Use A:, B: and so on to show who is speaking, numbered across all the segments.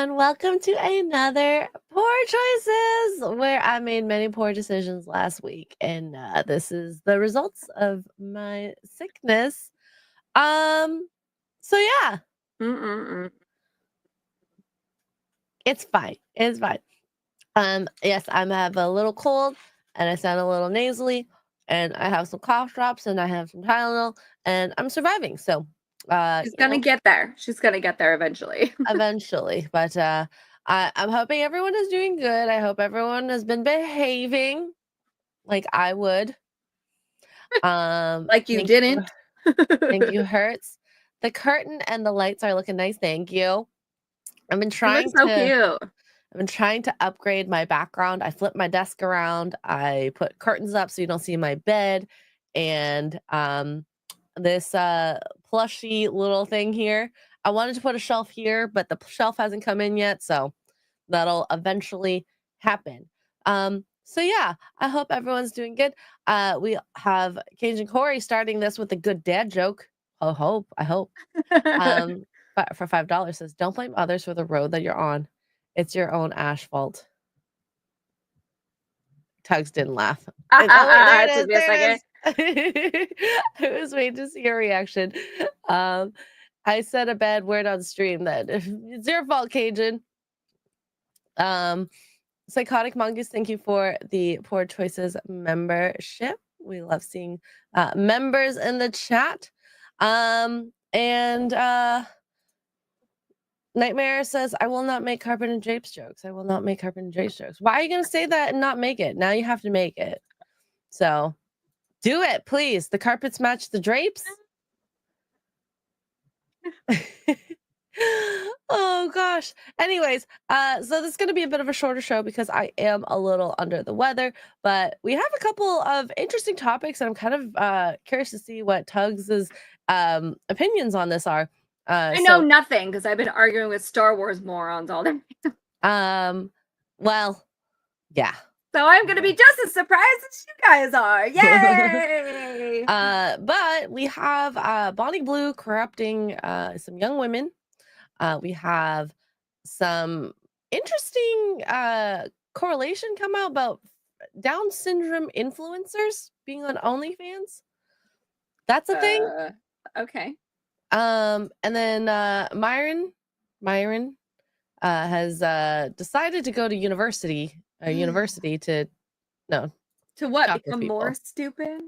A: everyone. Welcome to another Poor Choices, where I made many poor decisions last week, and this is the results of my sickness. So yeah,
B: Mm-mm-mm.
A: it's fine. It's fine. Yes, I have a little cold, and I sound a little nasally, and I have some cough drops, and I have some Tylenol, and I'm surviving. So,
B: She's
A: you
B: gonna
A: know,
B: get there. She's gonna get there eventually.
A: eventually. But I'm hoping everyone is doing good. I hope everyone has been behaving like I would.
B: Like you didn't.
A: Thank you, Hertz. The curtain and the lights are looking nice. Thank you. I've been
B: It looks
A: trying
B: so
A: to
B: cute.
A: I've been trying to upgrade my background. I flipped my desk around. I put curtains up so you don't see my bed, and this plushy little thing here. I wanted to put a shelf here, but the shelf hasn't come in yet, so that'll eventually happen. So yeah, I hope everyone's doing good. We have Cajun Corey starting this with a good dad joke. I hope. But for $5 says, don't blame others for the road that you're on. It's your own asphalt. Tugs didn't laugh. Oh wait, there it
B: Took
A: is.
B: me a
A: There
B: second.
A: it is. I was waiting to see your reaction. I said a bad word on stream that it's your fault, Cajun. Um, Psychotic Mongoose, thank you for the Poor Choices membership. We love seeing members in the chat. And Nightmare says, I will not make carpet and drapes jokes. I will not make carpet and drapes jokes. Why are you going to say that and not make it? Now you have to make it. So do it, please. The carpets match the drapes. Oh gosh. Anyways, so this is going to be a bit of a shorter show because I am a little under the weather, but we have a couple of interesting topics, and I'm kind of curious to see what Tugs's opinions on this are.
B: I know nothing because I've been arguing with Star Wars morons all day.
A: Well, yeah.
B: So I'm gonna be just as surprised as you guys are. Yay!
A: But we have Bonnie Blue corrupting some young women. We have some interesting correlation come out about Down syndrome influencers being on OnlyFans. That's a thing.
B: Okay.
A: And then Myron has decided to go to university to
B: To what?
A: talk with
B: Become
A: people.
B: more stupid?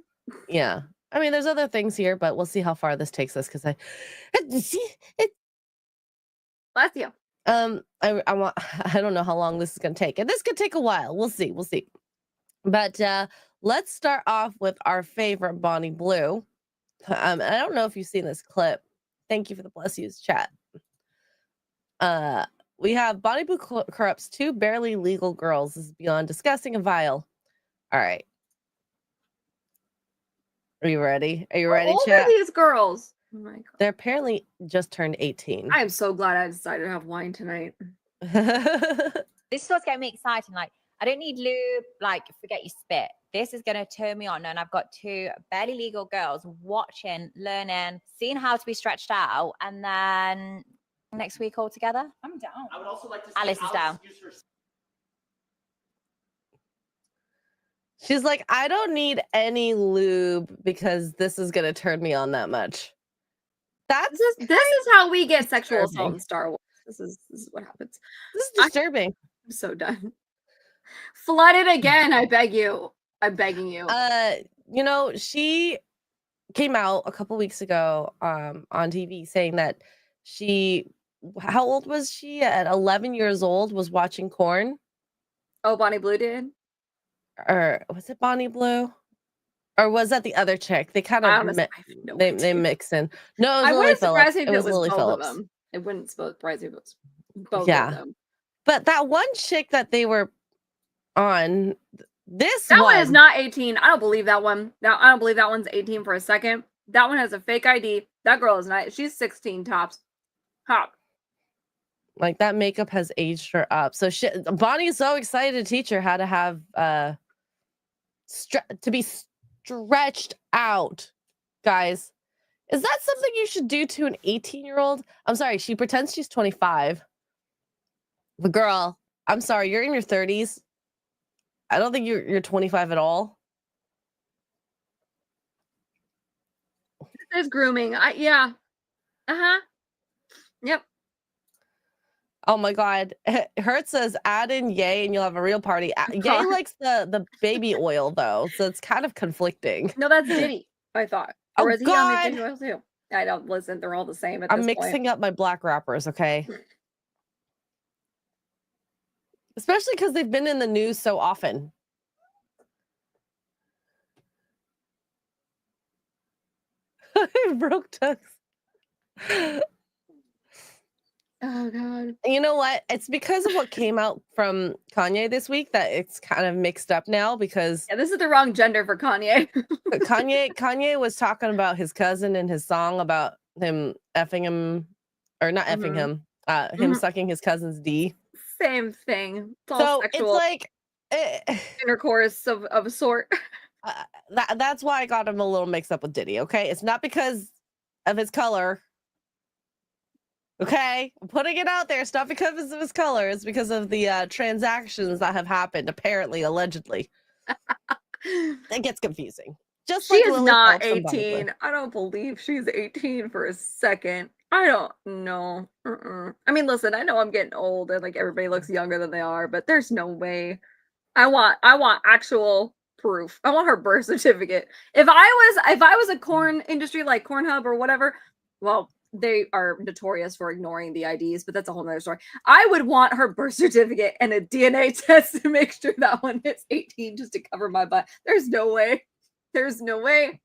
A: Yeah. I mean, there's other things here, but we'll see how far this takes us because
B: Bless you.
A: I want I don't know how long this is gonna take. And this could take a while. We'll see. But let's start off with our favorite Bonnie Blue. I don't know if you've seen this clip. Thank you for the bless yous chat. We have Bonnie Blue corrupts two barely legal girls. This is beyond disgusting and vile. All right. Are you ready? Are you ready,
B: How old
A: chat?
B: are these girls? Oh my god.
A: They're apparently just turned 18.
B: I am so glad I decided to have wine tonight.
C: This is what's getting me excited. Like, I don't need lube, like, forget your spit. This is going to turn me on. And I've got two barely legal girls watching, learning, seeing how to be stretched out. And then next week all together. I'm down.
D: I would also like to see
C: Alice is down.
D: use her
A: She's like, I don't need any lube because this is gonna turn me on that much.
B: This is how we get sexual
A: disturbing.
B: assault in Star Wars. This is what happens.
A: This is disturbing.
B: I'm so done. Flood it again, I beg you. I'm begging you.
A: You know, she came out a couple weeks ago on TV saying that how old was she? At 11 years old was watching porn.
B: Oh, Bonnie Blue did?
A: Or was it Bonnie Blue? Or was that the other chick? They kind of they mix in. No, it was Lily Phillips.
B: It was Lily Phillips. It wouldn't surprise me if it was both of them.
A: But that one chick that they were on,
B: that one is not 18. I don't believe that one. I don't believe that one's 18 for a second. That one has a fake ID. That girl is not. She's 16 tops. Hop.
A: Like, that makeup has aged her up. So Bonnie's so excited to teach her how to have to be stretched out. Guys, is that something you should do to an 18-year-old? I'm sorry, she pretends she's 25. But girl, I'm sorry, you're in your 30s. I don't think you're 25 at all.
B: This is grooming. Yeah. Uh-huh. Yep.
A: Oh my God. Hurt says add in Yay and you'll have a real party. Yay likes the baby oil though, so it's kind of conflicting.
B: No, that's Diddy, I thought. Or
A: Oh
B: is he on the
A: God.
B: baby oil too? I don't listen. They're all the same at
A: I'm
B: this
A: mixing
B: point.
A: up my black rappers, okay? Especially because they've been in the news so often. Broke tux.
B: Oh God.
A: You know what? It's because of what came out from Kanye this week that it's kind of mixed up now because
B: Yeah, this is the wrong gender for Kanye.
A: Kanye was talking about his cousin in his song about him effing him or not effing him, him sucking his cousin's D.
B: Same thing. It's all
A: So
B: sexual
A: it's like
B: intercourse of a sort.
A: that's why I got him a little mixed up with Diddy. Okay, it's not because of his color. Okay, I'm putting it out there. It's not because of his color. It's because of the transactions that have happened, apparently, allegedly. It gets confusing. Just
B: She
A: like
B: is
A: Lily
B: not
A: Phillips and
B: 18.
A: Butterfly.
B: I don't believe she's 18 for a second. I don't know. I mean, listen, I know I'm getting old and like everybody looks younger than they are, but there's no way. I want actual proof. I want her birth certificate. If I was a corn industry like Cornhub or whatever, well, they are notorious for ignoring the IDs, but that's a whole nother story. I would want her birth certificate and a DNA test to make sure that one hits 18 just to cover my butt. There's no way. There's no way.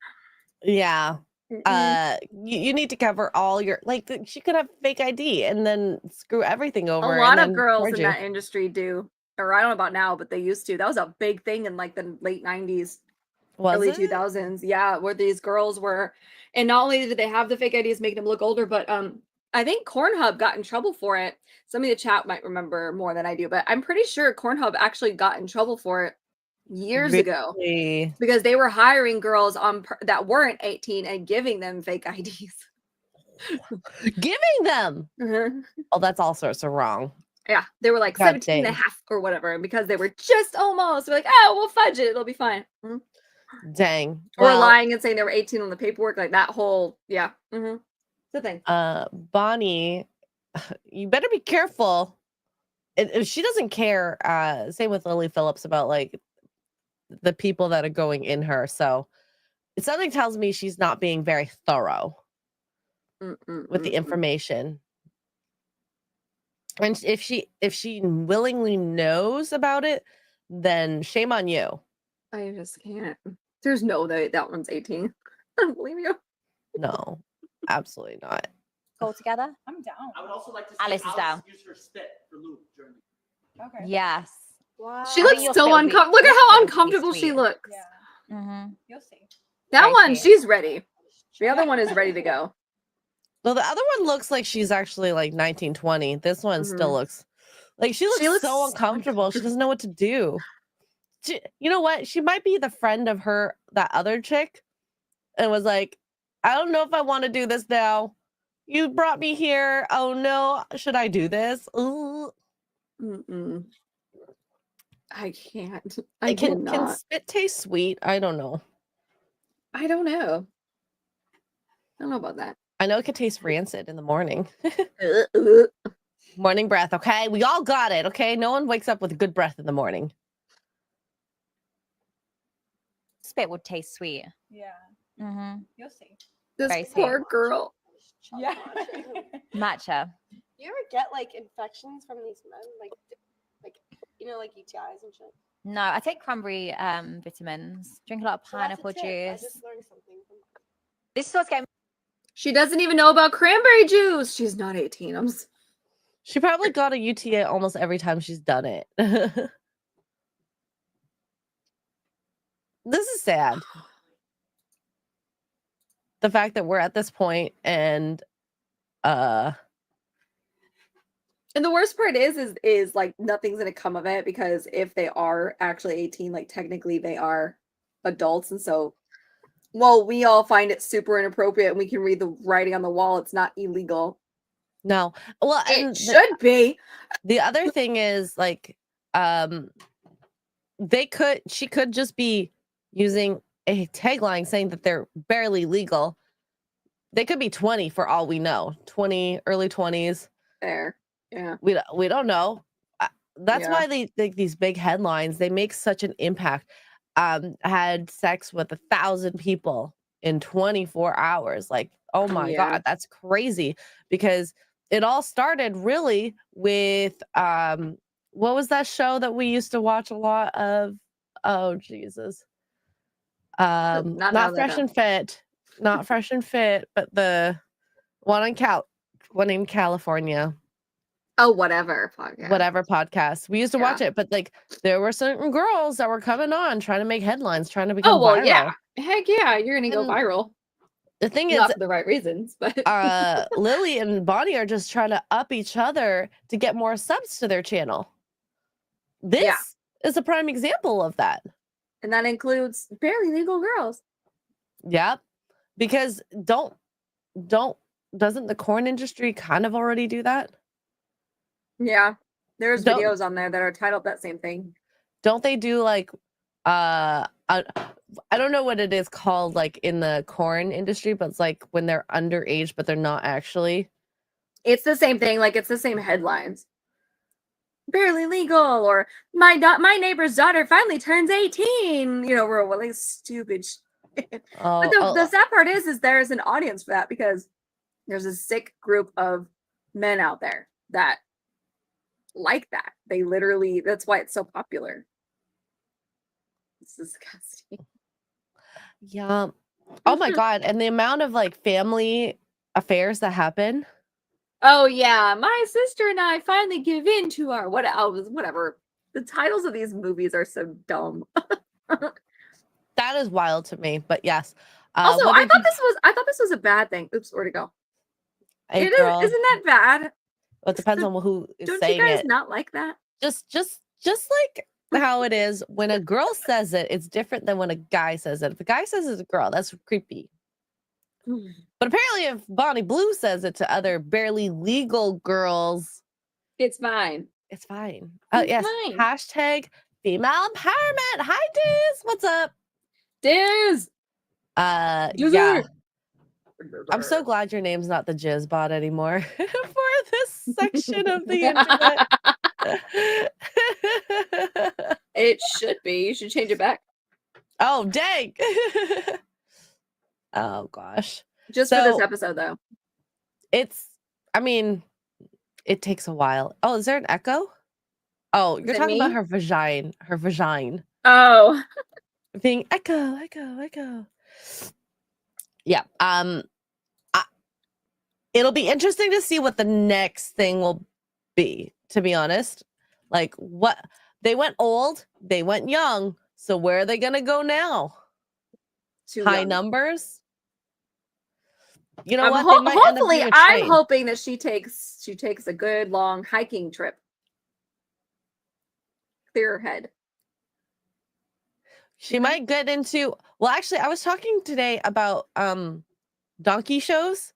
A: Yeah. You need to cover all your she could have fake ID and then screw everything over.
B: A lot
A: and
B: of girls in that industry do. Or I don't know about now, but they used to. That was a big thing in like the late 90s. Early 2000s, yeah, where these girls were, and not only did they have the fake IDs making them look older, but I think Cornhub got in trouble for it. Some of the chat might remember more than I do, but I'm pretty sure Cornhub actually got in trouble for it years ago because they were hiring girls that weren't 18 and giving them fake IDs.
A: Giving them? Oh, that's all sorts of wrong.
B: Yeah, they were like 17 and a half or whatever, and because they were just almost, they're like, oh, we'll fudge it, it'll be fine.
A: Dang.
B: Or lying and saying they were 18 on the paperwork, like that whole, yeah. It's a thing.
A: Bonnie, you better be careful. If she doesn't care, same with Lily Phillips about like the people that are going in her. So something tells me she's not being very thorough with the information. And if she willingly knows about it, then shame on you.
B: I just can't. There's no way that one's 18. I don't believe you.
A: No, absolutely not.
C: All together?
D: I'm down.
E: I would also like to see
C: Alice is down.
E: use her spit for lube during the
D: Okay.
C: Yes.
D: Wow.
B: She looks so uncomfortable. Look at how uncomfortable she looks.
D: Yeah. You'll see.
B: That
C: Thank
B: one,
C: you.
B: she's ready. The other one is ready to go.
A: Well, the other one looks like she's actually like 1920. This one still looks like she looks so uncomfortable. She doesn't know what to do. You know what? She might be the friend of that other chick and was like, I don't know if I want to do this now. You brought me here. Oh no, should I do this? Ooh.
B: I can't.
A: Can spit taste sweet? I don't know.
B: I don't know. I don't know about that.
A: I know it could taste rancid in the morning. Morning breath, okay? We all got it, okay? No one wakes up with good breath in the morning.
C: Spit would taste sweet.
D: Yeah. You'll see.
B: This
C: Very
B: poor
C: sweet.
B: girl.
D: Yeah.
C: Matcha.
F: Do you ever get like infections from these men, like you know, like UTIs and shit?
C: No, I take cranberry vitamins. Drink a lot of pineapple
F: Well, that's a tip. I
C: juice.
F: just learned something from
C: This is what's getting
B: She doesn't even know about cranberry juice. She's not 18.
A: She probably got a UTA almost every time she's done it. This is sad. The fact that we're at this point and
B: And the worst part is like nothing's gonna come of it because if they are actually 18, like technically they are adults, and so well, we all find it super inappropriate and we can read the writing on the wall, it's not illegal.
A: No. Well,
B: It
A: and
B: should be.
A: the other thing is like she could just be using a tagline saying that they're barely legal. They could be 20 for all we know. 20, early 20s.
B: There. Yeah.
A: We don't know. That's
B: Yeah.
A: why these big headlines, they make such an impact. Had sex with 1,000 people in 24 hours. Like, oh my
B: Yeah.
A: God, that's crazy. Because it all started really with what was that show that we used to watch a lot of? Oh Jesus.
B: Not know
A: Not
B: that
A: Fresh
B: now.
A: and Fit. Not Fresh and Fit, but the one in California.
B: Oh, whatever podcast.
A: Whatever podcast. We used to watch
B: Yeah.
A: it, but like there were certain girls that were coming on trying to make headlines, trying to become
B: Oh well,
A: viral.
B: yeah. Heck yeah, you're gonna go
A: And
B: viral.
A: the thing is,
B: Not for the right reasons, but
A: Lily and Bonnie are just trying to up each other to get more subs to their channel. This is a prime example of that.
B: and that includes barely legal girls.
A: Yep. Because doesn't the corn industry kind of already do that?
B: Yeah. There's
A: Don't-
B: videos on there that are titled that same thing.
A: Don't they do like I don't know what it is called like in the corn industry, but it's like when they're underage but they're not actually.
B: It's the same thing, like it's the same headlines. Barely legal, or my neighbor's daughter finally turns 18. You know, we're like stupid shit.
A: Oh,
B: But the sad part is there's an audience for that because there's a sick group of men out there that like that. They literally, that's why it's so popular. It's disgusting.
A: yeah. Oh my God. And the amount of like family affairs that happen.
B: Oh yeah, my sister and I finally give in to our whatever. The titles of these movies are so dumb.
A: That is wild to me. But yes.
B: Also,
A: what
B: I
A: did
B: thought
A: you-
B: this was a bad thing. Oops, where'd it go?
A: Hey,
B: It is,
A: girl.
B: isn't that bad?
A: Well, it depends on who is
B: Don't
A: saying
B: you guys
A: it.
B: not like that?
A: Just like how it is when a girl says it, it's different than when a guy says it. If a guy says it's a girl, that's creepy. But apparently, if Bonnie Blue says it to other barely legal girls,
B: It's fine.
A: it's fine.
B: It's
A: Yes.
B: fine.
A: Hashtag female empowerment. Hi, Diz. What's up?
B: Diz.
A: Yeah. I'm so glad your name's not the Jizz bot anymore for this section of the internet.
B: It should be. You should change it back.
A: Oh, dang. Oh, gosh.
B: Just for this
A: So-
B: episode, though.
A: I mean, it takes a while. Oh, is there an echo? Oh,
B: Is
A: you're
B: it
A: talking about
B: me?
A: her vagina. Her vagina.
B: Oh.
A: Being echo. Yeah. It'll be interesting to see what the next thing will be, to be honest. Like what they went old, they went young. So where are they gonna go now?
B: Too
A: High
B: young.
A: numbers? You know
B: I'm
A: what? They might end up
B: hopefully,
A: doing a
B: I'm
A: train.
B: hoping that she takes a good long hiking trip. Clear her head.
A: She might get into actually, I was talking today about donkey shows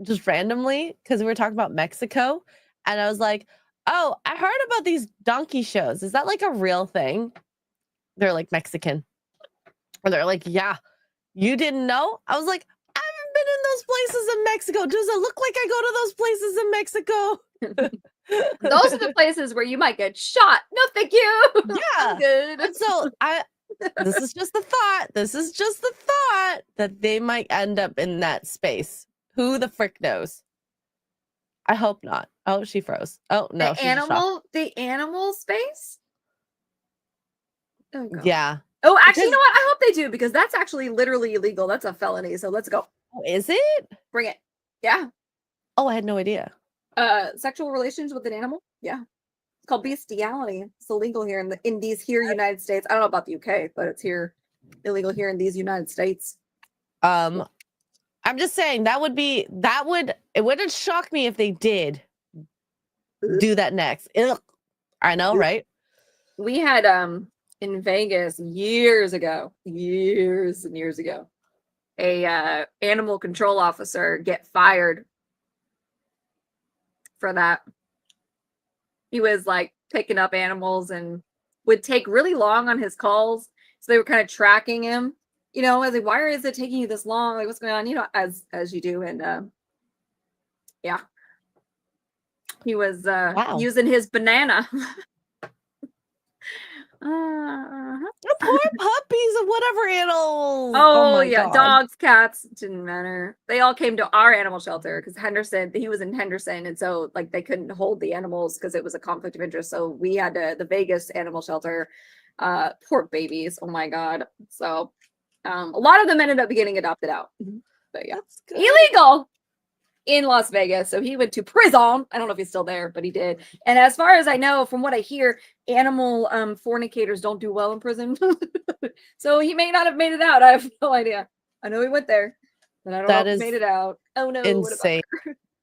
A: just randomly because we were talking about Mexico, and I was like, oh, I heard about these donkey shows. Is that like a real thing? They're like Mexican. Or they're like, yeah, you didn't know? I was like, I haven't been in those places in Mexico. Does it look like I go to those places in Mexico?
B: Those are the places where you might get shot. No, thank you.
A: Yeah.
B: I'm good.
A: And so this is just the thought. This is just the thought that they might end up in that space. Who the frick knows? I hope not. Oh, she froze. Oh no, she's just shocked.
B: The animal space. Oh, God.
A: Yeah.
B: Oh, actually, you
A: Because-
B: know what? I hope they do because that's actually literally illegal. That's a felony. So let's go.
A: Oh, is it?
B: Bring it. Yeah.
A: Oh, I had no idea.
B: Sexual relations with an animal. Yeah. It's called bestiality. It's illegal here in these here United States. I don't know about the UK, but it's here illegal here in these United States.
A: I'm just saying it wouldn't shock me if they did do that next. Ugh. I know, right?
B: We had in Vegas years and years ago, a animal control officer get fired for that. He was like picking up animals and would take really long on his calls. So they were kind of tracking him. You know, I was like, why is it taking you this long? Like, what's going on? You know, as you do. And yeah. He was
A: Wow.
B: using his banana.
A: The poor puppies of whatever animals.
B: Oh,
A: my
B: yeah,
A: God.
B: dogs, cats, didn't matter. They all came to our animal shelter because he was in Henderson, and so like they couldn't hold the animals because it was a conflict of interest. So we had the Vegas animal shelter. Poor babies. Oh my God. So a lot of them ended up getting adopted out. But yeah,
A: That's good.
B: illegal in Las Vegas. So he went to prison. I don't know if he's still there, but he did. And as far as I know, from what I hear, animal fornicators don't do well in prison. So he may not have made it out. I have no idea. I know he went there, but I don't know if he made it out. Oh no,
A: insane.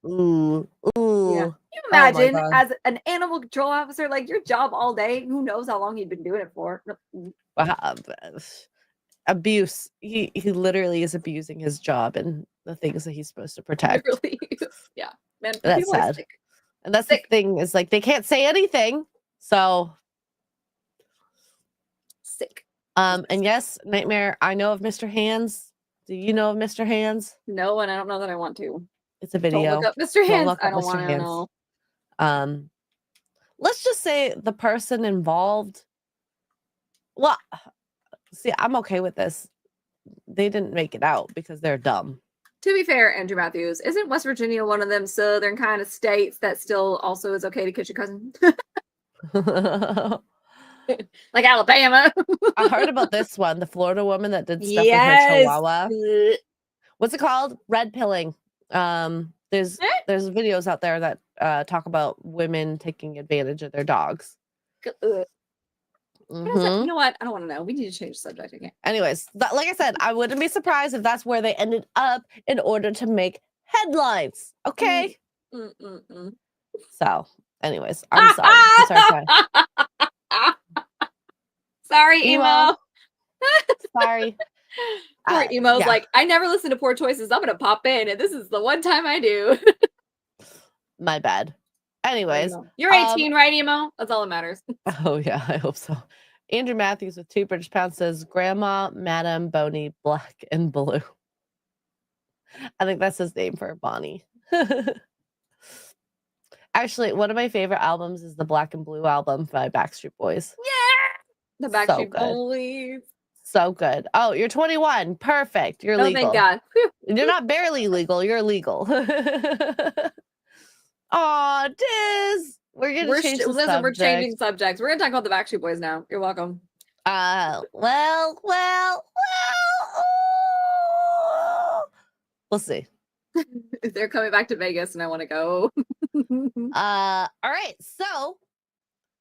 A: Ooh.
B: Yeah.
A: Ooh.
B: Can you imagine
A: God.
B: as an animal control officer, like your job all day, who knows how long he'd been doing it for?
A: Abuse. He literally is abusing his job and the things that he's supposed to protect.
B: Really? Yeah. Man,
A: That's
B: people are
A: sad.
B: sick.
A: And that's the thing, is like they can't say anything. So
B: Sick.
A: and yes, Nightmare, I know of Mr. Hands. Do you know of Mr. Hands?
B: No, and I don't know that I want to.
A: It's a
B: Don't
A: video.
B: look up Mr.
A: Don't
B: Hands.
A: look
B: I
A: up
B: don't
A: Mr.
B: want to
A: Hands.
B: know.
A: Let's just say the person involved. Well, see, I'm okay with this. They didn't make it out because they're dumb.
B: To be fair, Andrew Matthews, isn't West Virginia one of them southern kind of states that still also is okay to kiss your cousin? Like Alabama.
A: I heard about this one, the Florida woman that did stuff with her
B: Yes.
A: chihuahua. What's it called? Red pilling. There's videos out there that talk about women taking advantage of their dogs.
B: You know what? I don't want to know. We need to change the subject again.
A: Anyways, like I said, I wouldn't be surprised if that's where they ended up in order to make headlines. Okay. So, anyways, I'm sorry. I'm sorry.
B: Sorry, emo.
A: Sorry.
B: Poor emo's
A: yeah.
B: like, I never listen to Poor Choices. I'm gonna pop in, and this is the one time I do.
A: My bad. Anyways,
B: you're 18, right, emo? That's all that matters.
A: Oh yeah, I hope so. Andrew Matthews with 2 British pounds says, Grandma, Madam, Boney, Black and Blue. I think that's his name for Bonnie. Actually, one of my favorite albums is the Black and Blue album by Backstreet Boys.
B: Yeah! The Backstreet Boys.
A: So good. Oh, you're 21. Perfect. You're legal.
B: Thank God. Whew.
A: You're not barely legal. You're legal. Aw, Diz. We're gonna change the subject.
B: We're changing subjects. We're gonna talk about the Backstreet Boys now. You're welcome.
A: Well. We'll see.
B: They're coming back to Vegas and I want to go.
A: All right. So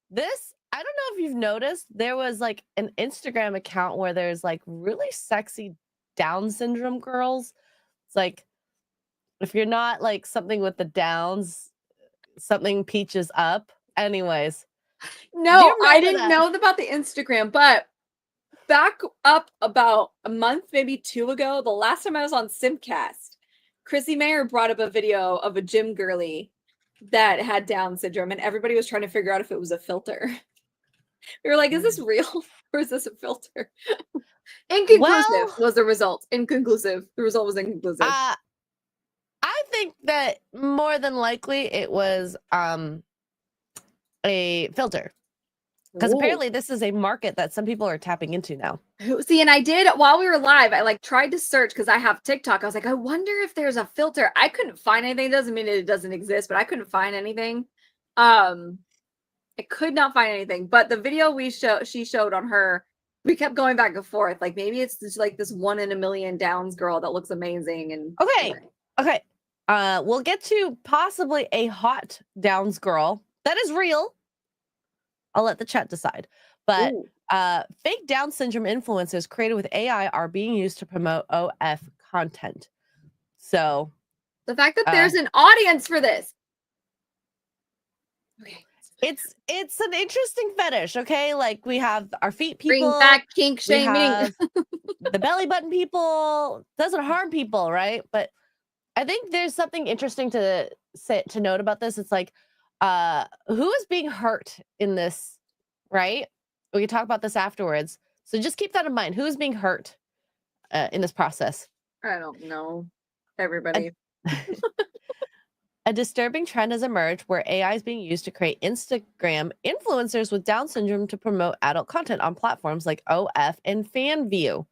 A: this, I don't know if you've noticed, there was like an Instagram account where there's like really sexy Down syndrome girls. It's like, if you're not like something with the Downs, something peaches up. Anyways.
B: No, I didn't know about the Instagram, but back up about a month, maybe 2 ago, the last time I was on Simcast, Chrissy Mayer brought up a video of a gym girly that had Down syndrome, and everybody was trying to figure out if it was a filter. We were like, is this real or is this a filter? Inconclusive was the result. Inconclusive. The result was inconclusive.
A: I think that more than likely it was a filter. Because apparently this is a market that some people are tapping into now.
B: See, and I did while we were live, I like tried to search because I have TikTok. I was like, I wonder if there's a filter. I couldn't find anything. It doesn't mean it doesn't exist, but I couldn't find anything. I could not find anything. But the video she showed on her, we kept going back and forth. Like maybe it's just like this 1 in a million Downs girl that looks amazing. And
A: okay. We'll get to possibly a hot Downs girl that is real. I'll let the chat decide. But fake Down syndrome influencers created with AI are being used to promote OF content. So
B: the fact that there's an audience for this.
A: Okay. It's an interesting fetish, okay? Like we have our feet people.
B: Bring back kink shaming.
A: The belly button people. Doesn't harm people, right? But I think there's something interesting to note about this. It's like, who is being hurt in this, right? We can talk about this afterwards. So just keep that in mind. Who is being hurt in this process?
B: I don't know.
A: A,
B: Everybody.
A: a disturbing trend has emerged where AI is being used to create Instagram influencers with Down syndrome to promote adult content on platforms like OF and FanView.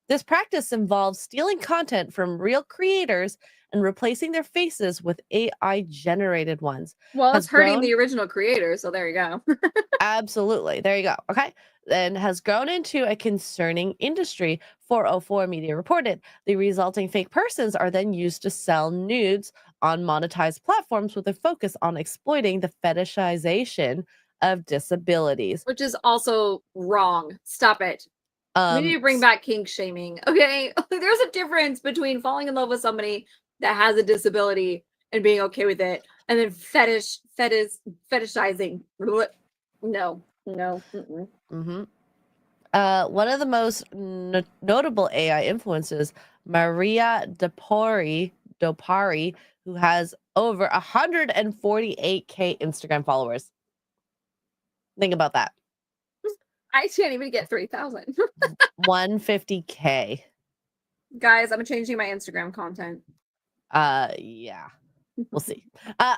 A: This practice involves stealing content from real creators and replacing their faces with AI generated ones.
B: Well,
A: Has
B: it's hurting
A: grown
B: the original creator, so there you go.
A: Absolutely. There you go. Okay. And has grown into a concerning industry. 404 Media reported the resulting fake persons are then used to sell nudes on monetized platforms with a focus on exploiting the fetishization of disabilities.
B: Which is also wrong. Stop it. We need to bring back kink shaming. Okay. There's a difference between falling in love with somebody that has a disability and being okay with it, and then fetishizing. No. Mm-mm.
A: Mm-hmm. One of the most notable AI influencers, Maria Dopari, who has over 148K Instagram followers. Think about that.
B: I can't even get 3,000.
A: 150K.
B: Guys, I'm changing my Instagram content.
A: Yeah. We'll see.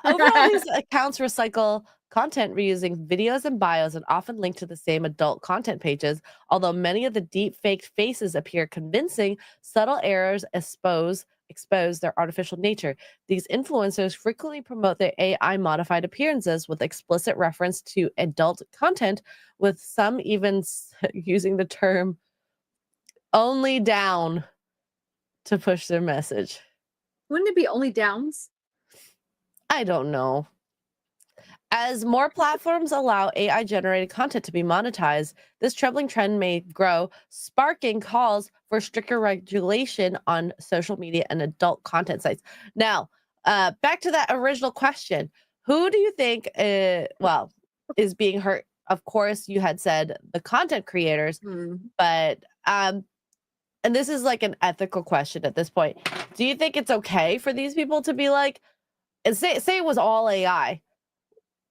A: Overall, these accounts recycle content reusing videos and bios and often link to the same adult content pages. Although many of the deep faked faces appear convincing, subtle errors expose their artificial nature. These influencers frequently promote their AI modified appearances with explicit reference to adult content, with some even using the term only down to push their message.
B: Wouldn't it be only downs?
A: I don't know. As more platforms allow AI generated content to be monetized, this troubling trend may grow, sparking calls for stricter regulation on social media and adult content sites. Now, back to that original question. Who do you think, is being hurt? Of course, you had said the content creators, but, and this is like an ethical question at this point. Do you think it's okay for these people to be like, and say it was all AI?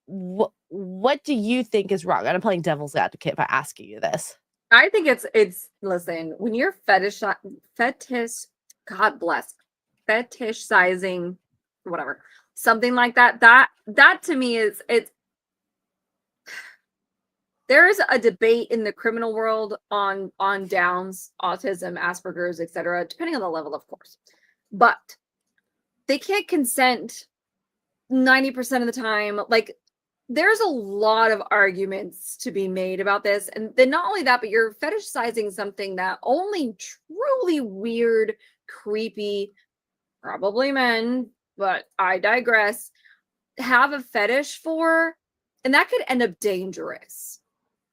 A: What do you think is wrong? And I'm playing devil's advocate by asking you this.
B: I think it's listen, when you're God bless, fetishizing, whatever, something like that, that to me is, there's a debate in the criminal world on Downs, autism, Asperger's, etc., depending on the level, of course. But they can't consent 90% of the time. Like, there's a lot of arguments to be made about this. And then not only that, but you're fetishizing something that only truly weird, creepy, probably men, but I digress, have a fetish for, and that could end up dangerous.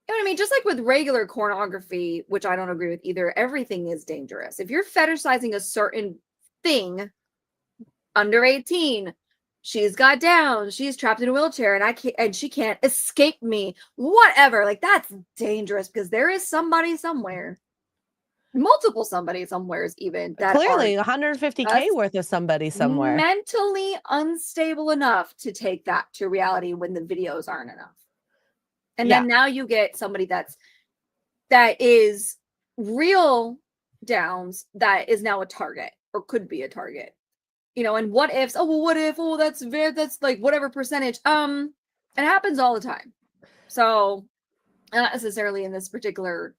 B: You know what I mean? Just like with regular pornography, which I don't agree with either, everything is dangerous. If you're fetishizing a certain thing, under 18, she's got down, she's trapped in a wheelchair, and she can't escape me, whatever, like, that's dangerous, because there is somebody somewhere, multiple somebody somewheres even, that
A: clearly
B: are
A: 150K worth of somebody somewhere,
B: mentally unstable enough to take that to reality when the videos aren't enough. And then now you get somebody that is real Downs, that is now a target, or could be a target. You know, and what ifs, what if, that's like whatever percentage. It happens all the time. So, not necessarily in this particular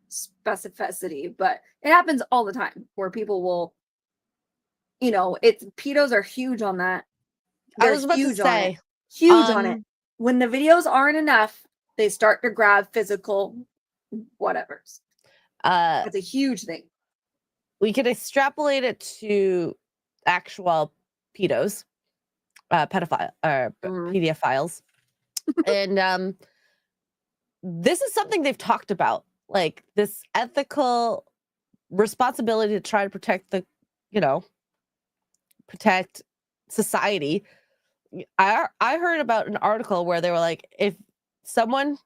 B: specificity, but it happens all the time where people will, pedos are huge on that.
A: I was about to say,
B: huge on it. When the videos aren't enough, they start to grab physical whatevers. That's a huge thing.
A: We could extrapolate it to actual pedos, pedophile, or pedophiles. And this is something they've talked about, like this ethical responsibility to try to protect protect society. I heard about an article where they were like, if someone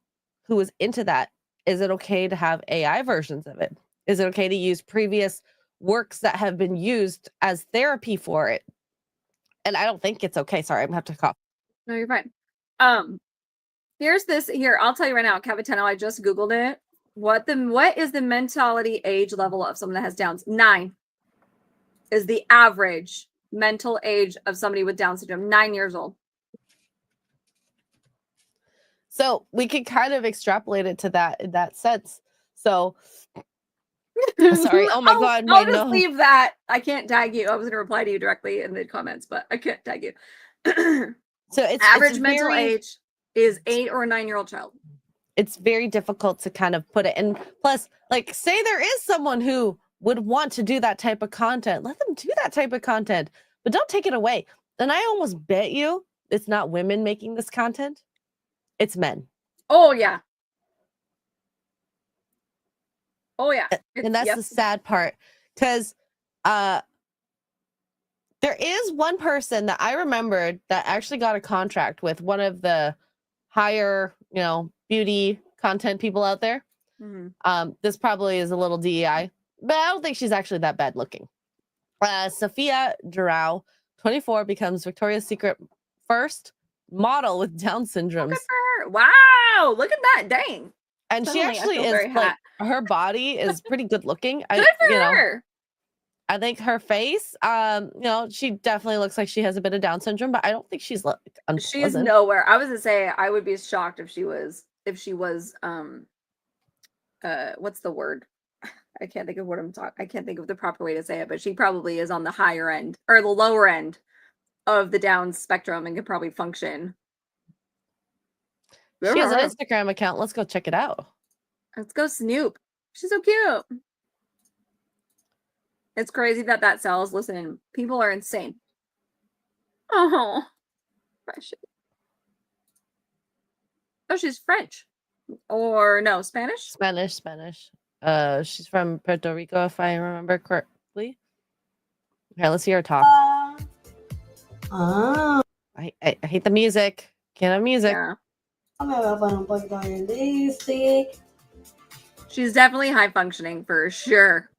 A: who is into that, is it okay to have AI versions of it? Is it okay to use previous works that have been used as therapy for it? And I don't think it's okay. Sorry, I'm gonna have to cough.
B: No, you're fine. Here's this here. I'll tell you right now, Cavitano, I just Googled it. What is the mentality age level of someone that has Downs? 9 is the average mental age of somebody with Down syndrome. 9 years old.
A: So we can kind of extrapolate it to that in that sense. So sorry. Oh my God, my
B: I'll just
A: nose.
B: leave that. I can't tag you. I was going to reply to you directly in the comments, but I can't tag you.
A: So it's
B: Average
A: it's
B: mental
A: very,
B: age is 8 or a 9-year-old child.
A: it's very difficult to kind of put it. And plus, like, say there is someone who would want to do that type of content, let them do that type of content, but don't take it away. And I almost bet you it's not women making this content, it's men.
B: Oh yeah. Oh yeah.
A: And that's the sad part, because there is one person that I remembered that actually got a contract with one of the higher, beauty content people out there. This probably is a little DEI, but I don't think she's actually that bad looking. Sophia Durao, 24, becomes Victoria's Secret first model with Down syndrome.
B: Look at her. Wow, look at that. Dang.
A: And she
B: Suddenly, I
A: actually
B: feel
A: is
B: very
A: like,
B: hot.
A: her body is pretty good looking.
B: Good for her.
A: I think her face, she definitely looks like she has a bit of Down syndrome, but I don't think she's unpleasant.
B: She's nowhere. I was gonna say I would be shocked if she was what's the word? I can't think of what I'm talking. I can't think of the proper way to say it, but she probably is on the higher end or the lower end of the Down spectrum and could probably function.
A: She has an Instagram account. Let's go check it out.
B: Let's go snoop. She's so cute. It's crazy that sells. Listen, people are insane. Oh, precious. Oh, she's French. Or no, Spanish?
A: Spanish. She's from Puerto Rico, if I remember correctly. Okay, let's hear her talk. I hate the music. Can't have music.
B: Yeah. She's definitely high functioning for sure.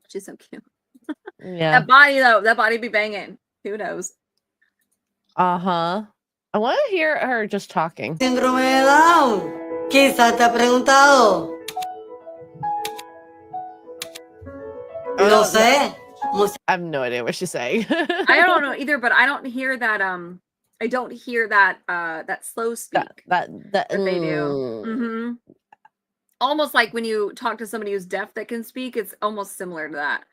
B: She's so cute.
A: Yeah.
B: That body though, that body be banging. Who knows?
A: Uh-huh. I want to hear her just talking.
G: Síndrome de Down. Quizás te ha preguntado. No sé.
A: I have no idea what she's saying.
B: I don't know either, but I don't hear that I don't hear that slow speak
A: that
B: they do. Almost like when you talk to somebody who's deaf that can speak, it's almost similar to that.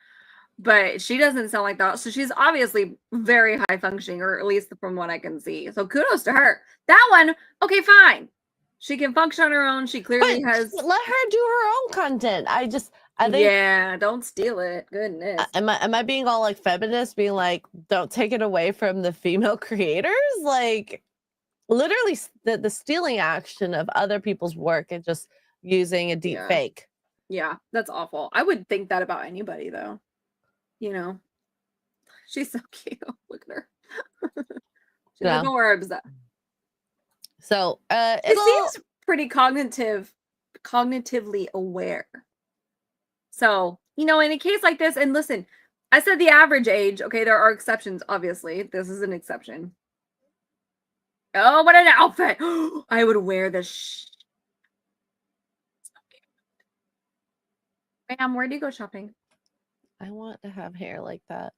B: But she doesn't sound like that. So she's obviously very high functioning, or at least from what I can see. So kudos to her. That one, okay, fine. She can function on her own. She clearly has.
A: Let her do her own content. I think.
B: Yeah, don't steal it. Goodness.
A: Am I being all like feminist, being like, don't take it away from the female creators? Like, literally, the stealing action of other people's work and just using a deep fake.
B: Yeah, that's awful. I would think that about anybody, though. She's so cute. Look at her. She's adorbs.
A: So
B: it seems pretty cognitively aware. So, in a case like this, and listen, I said the average age. Okay, there are exceptions, obviously. This is an exception. Oh, what an outfit. I would wear this. Ma'am, where do you go shopping?
A: I want to have hair like that.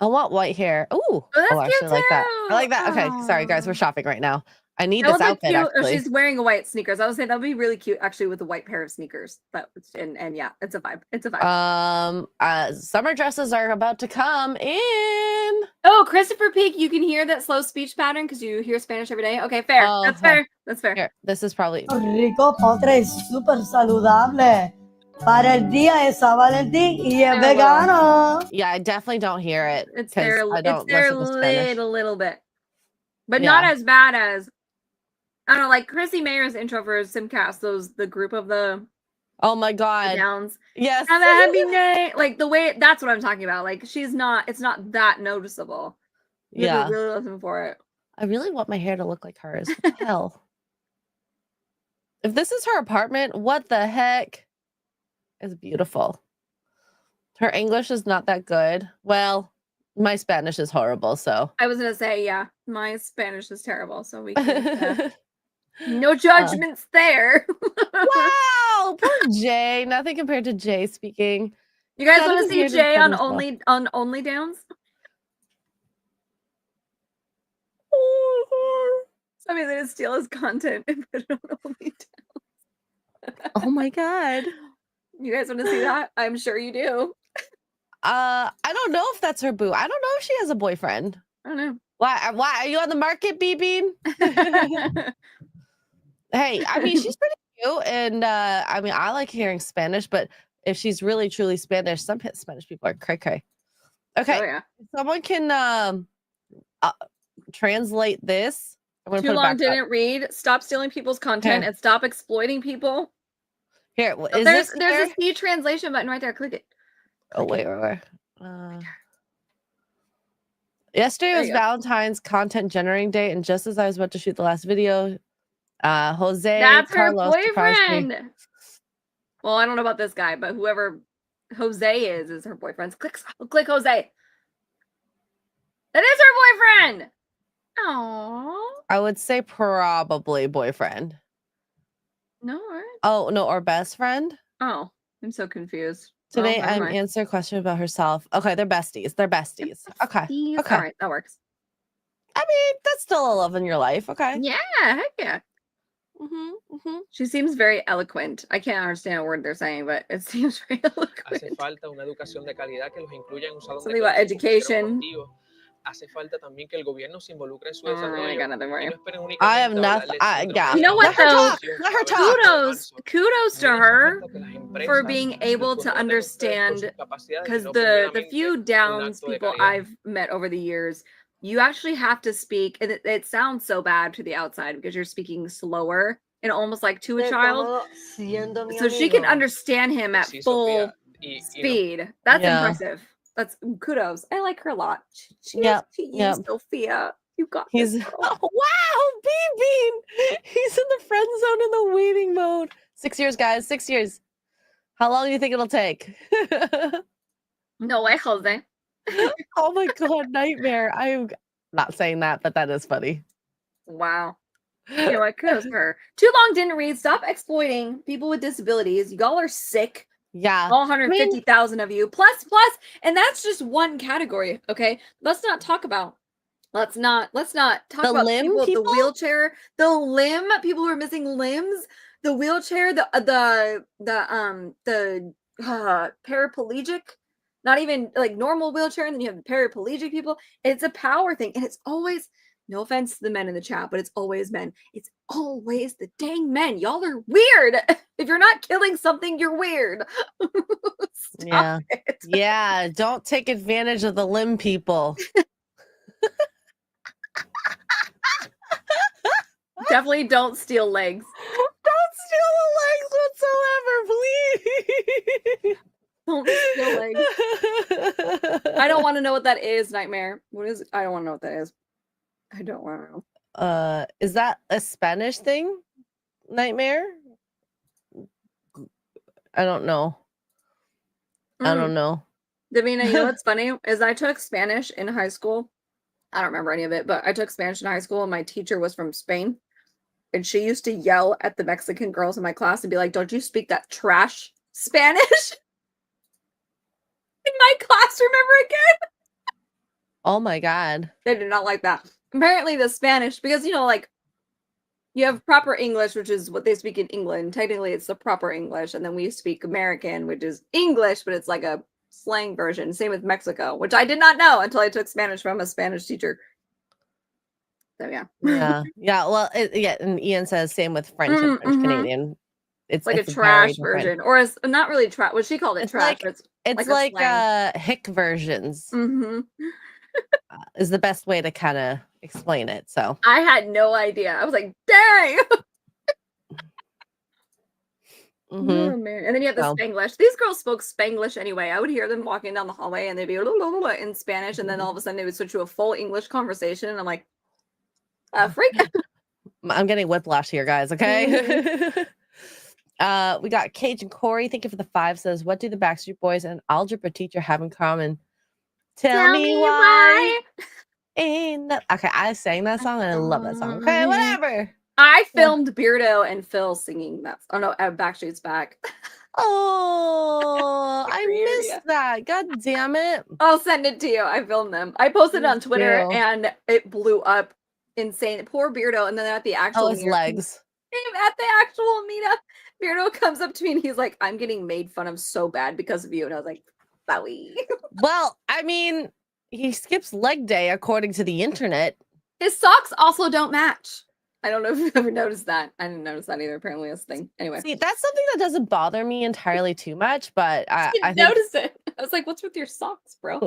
A: I want white hair. Ooh,
B: that's
A: actually
B: cute
A: like that. I like that.
B: too.
A: Okay, sorry guys, we're shopping right now. I need
B: That
A: this
B: would look
A: outfit
B: cute.
A: actually.
B: She's wearing a white sneakers. I would say that would be really cute actually with a white pair of sneakers. And yeah, it's a vibe. It's a vibe.
A: Summer dresses are about to come in.
B: Oh, Christopher Peak, you can hear that slow speech pattern because you hear Spanish every day. Okay, fair. That's fair. That's fair.
A: Here, this is probably
G: Rico postre es súper saludable para el día de San Valentín y es vegano.
A: Yeah, I definitely don't hear it.
B: It's there.
A: I don't
B: it's there
A: listen to Spanish.
B: little bit, but not as bad as I don't know. Like Chrissy Mayer's intro for Simcast, the group of the.
A: Oh my God.
B: Downs.
A: Yes.
B: Have a happy day. Like the way that's what I'm talking about. Like it's not that noticeable. You have to really listen for it.
A: I really want my hair to look like hers. What the hell? If this is her apartment, what the heck? It's beautiful. Her English is not that good. Well, my Spanish is horrible, so.
B: I was gonna say, yeah, my Spanish is terrible, so we can no judgments there.
A: Wow, poor Jay. Nothing compared to Jay speaking.
B: You guys
A: Gotta
B: want to see
A: compare to
B: Jay on
A: himself.
B: Only Downs? Somebody's gonna steal his content and put it on Only Downs.
A: Oh my god.
B: You guys want to see that? I'm sure you do.
A: I don't know if that's her boo. I don't know if she has a boyfriend.
B: I don't know.
A: Why are you on the market, Bean? Hey, I mean, she's pretty cute, and I mean, I like hearing Spanish, but if she's really truly Spanish, some Spanish people are cray-cray. Okay,
B: Oh yeah.
A: someone can translate this. I'm gonna
B: Too
A: put it
B: long
A: back up.
B: didn't read. Stop stealing people's content
A: Here.
B: and stop exploiting people.
A: Here, is
B: There's
A: this here?
B: a speed translation button right there. Click it.
A: Oh wait. Yesterday
B: There
A: was
B: you go.
A: Valentine's content generating day, and just as I was about to shoot the last video, Jose
B: That's her
A: Carlos surprised me.
B: boyfriend. Well, I don't know about this guy, but whoever Jose is her boyfriend. Click Jose. That is her boyfriend. Aww.
A: I would say probably boyfriend.
B: No. Right?
A: Oh no, or best friend.
B: Oh, I'm so confused.
A: Today
B: Never
A: I'm
B: mind.
A: answering a question about herself. Okay, they're besties. They're besties. Okay.
B: Besties.
A: Okay.
B: All right, that works.
A: I mean, that's still a love in your life. Okay.
B: Yeah, heck yeah.
A: Mm-hmm.
B: She seems very eloquent. I can't understand a word they're saying, but it seems very
H: Hace
B: eloquent.
H: falta una educación de calidad que los incluya en un salón de
B: Something about
H: clases con ficheros
B: education.
H: contigo. Hace falta también que el gobierno se involucre en su
B: I
H: desarrollo
B: got nothing for
H: y
B: you.
H: no esperen únicamente
A: I have
H: a
A: nothing.
H: hablarles
A: Yeah.
B: You know what,
A: Let her
B: though?
A: talk. Let her talk.
B: Kudos to
H: También hace
B: her
H: falta que las empresas
B: for being able
H: los
B: to
H: contraten a ustedes por
B: understand,
H: sus capacidades y
B: because
H: no por
B: the
H: meramente
B: few
H: un
B: Downs
H: acto de
B: people
H: calidad.
B: I've met over the years, you actually have to speak, and it sounds so bad to the outside because you're speaking slower and almost like to a child. So she can understand him at
H: Sí,
B: full
H: Sofía, y no
B: speed. That's
A: Yeah.
B: impressive. That's kudos. I like her a lot. She
A: Yep,
B: is to you,
A: yep.
B: Sophia. You got
A: He's
B: this, girl.
A: wow, Bean. He's in the friend zone in the waiting mode. 6 years, guys. 6 years. How long do you think it'll take?
B: No way, Jose.
A: Oh my god, nightmare. I'm not saying that, but that is funny.
B: Wow. You know what? Kudos to her. Too long didn't read. Stop exploiting people with disabilities. Y'all are sick.
A: Yeah.
B: All 150,000 of you. Plus, and that's just one category. Okay. Let's not talk about talk
A: The
B: about
A: limb
B: people with the
A: people?
B: wheelchair, the limb, people who are missing limbs, the wheelchair, the paraplegic, not even like normal wheelchair, and then you have the paraplegic people. It's a power thing, and it's always, no offense to the men in the chat, but it's always men. It's always the dang men. Y'all are weird. If you're not killing something, you're weird.
A: Yeah.
B: It.
A: Yeah. Don't take advantage of the limb people.
B: Definitely don't steal legs.
A: Don't steal the legs whatsoever, please.
B: Don't steal legs. I don't want to know what that is, Nightmare. What is it? I don't want to know what that is. I don't want to know.
A: Is that a Spanish thing? Nightmare? I don't know. I don't know.
B: Davina, you know what's funny? Is I took Spanish in high school. I don't remember any of it, but I took Spanish in high school, and my teacher was from Spain. And she used to yell at the Mexican girls in my class and be like, "Don't you speak that trash Spanish?" In my class, remember again?
A: Oh my god.
B: They did not like that. Apparently the Spanish, because like you have proper English, which is what they speak in England. Technically it's the proper English, and then we speak American, which is English, but it's like a slang version. Same with Mexico, which I did not know until I took Spanish from a Spanish teacher. So yeah.
A: Yeah. Well, and Ian says same with French and French Canadian. It's
B: like
A: it's
B: a trash
A: very different.
B: version, or as not really trash. Well, she called it
A: It's
B: trash.
A: like-
B: But
A: It's
B: like a
A: like hick versions is the best way to kind of explain it. So
B: I had no idea. I was like, dang.
A: mhm.
B: Oh, man. And then you have the
A: So-
B: Spanglish. These girls spoke Spanglish anyway. I would hear them walking down the hallway and they'd be in Spanish, and then all of a sudden they would switch to a full English conversation. And I'm like, freak.
A: I'm getting whiplash here, guys. Okay. We got Cajun Corey. Thank you for the 5. Says, what do the Backstreet Boys and algebra teacher have in common? Tell me why. Ain't that... Okay, I sang that song and I love that song. Okay, whatever.
B: I filmed Beardo and Phil singing that. Oh no, Backstreet's Back.
A: Oh, I
B: Great
A: missed
B: idea.
A: that. God damn it.
B: I'll send it to you. I filmed them. I posted it on
A: Please
B: Twitter
A: do.
B: and it blew up insane. Poor Beardo. And then at the actual
A: Oh, his legs.
B: at the actual meetup, Beardo comes up to me and he's like, I'm getting made fun of so bad because of you. And I was like, Bowie.
A: Well, I mean, he skips leg day according to the internet.
B: His socks also don't match. I don't know if you've ever noticed that. I didn't notice that either. Apparently, that's a thing. Anyway,
A: See, that's something that doesn't bother me entirely too much, but I
B: didn't
A: think...
B: notice it. I was like, "What's with your socks, bro?"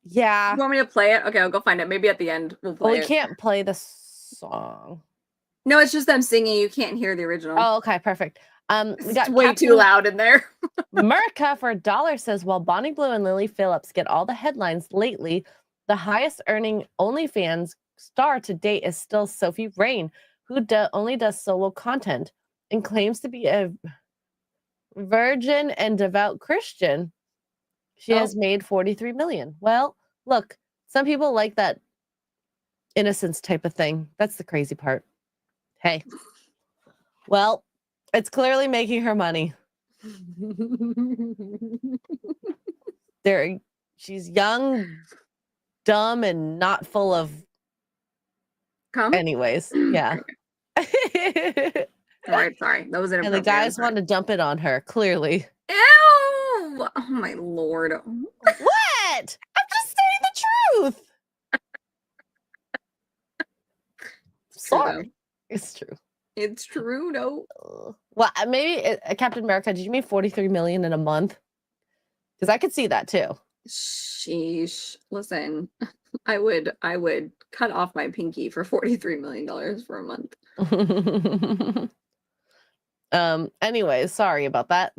A: Yeah.
B: You want me to play it? Okay, I'll go find it. Maybe at the end we'll play
A: Well, we
B: it.
A: can't play the song.
B: No, it's just them singing. You can't hear the original.
A: Oh, okay, perfect. We
B: It's
A: got
B: way too loud in there.
A: America for $1 says, while Bonnie Blue and Lily Phillips get all the headlines lately, the highest earning OnlyFans star to date is still Sophie Rain, who only does solo content and claims to be a virgin and devout Christian. She has made 43 million. Well, look, some people like that innocence type of thing. That's the crazy part. Hey, well, it's clearly making her money. She's young, dumb, and not full of... Anyways, yeah.
B: All right, sorry. That was inappropriate.
A: And the guys want to dump it on her, clearly.
B: Ew! Oh my lord.
A: What? I'm just saying the truth. Sorry. It's true.
B: It's true, no.
A: Well, maybe Captain America, did you make 43 million in a month? Because I could see that too.
B: Sheesh. Listen, I would cut off my pinky for $43 million for a month.
A: Anyways, sorry about that.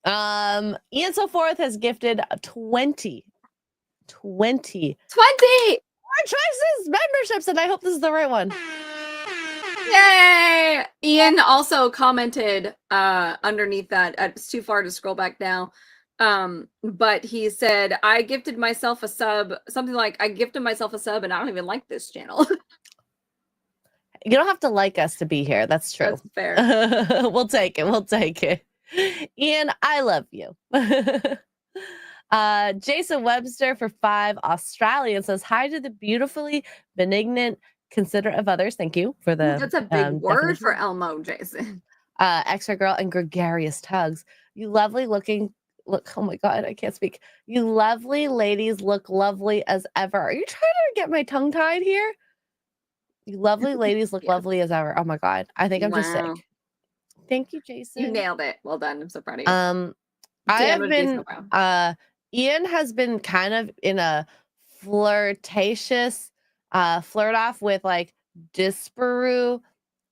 A: Ian So Forth has gifted 20 more choices memberships, and I hope this is the right one.
B: Yay! Ian also commented underneath that. It's too far to scroll back now. But he said, I gifted myself a sub, something like, I gifted myself a sub and I don't even like this channel.
A: You don't have to like us to be here. That's true.
B: That's fair.
A: We'll take it. We'll take it. Ian, I love you. Jason Webster for 5 Australian says, hi to the beautifully benignant, considerate of others. Thank you for the...
B: That's a big word
A: definition.
B: for Elmo, Jason.
A: Extra girl and gregarious tugs. You lovely looking... Look, oh my God, I can't speak. You lovely ladies look lovely as ever. Are you trying to get my tongue tied here? You lovely ladies look lovely as ever. Oh my God. I think I'm just sick. Thank you, Jason.
B: You nailed it. Well done. I'm so proud of you.
A: I have been, Ian has been kind of in a flirtatious flirt off with like Disparu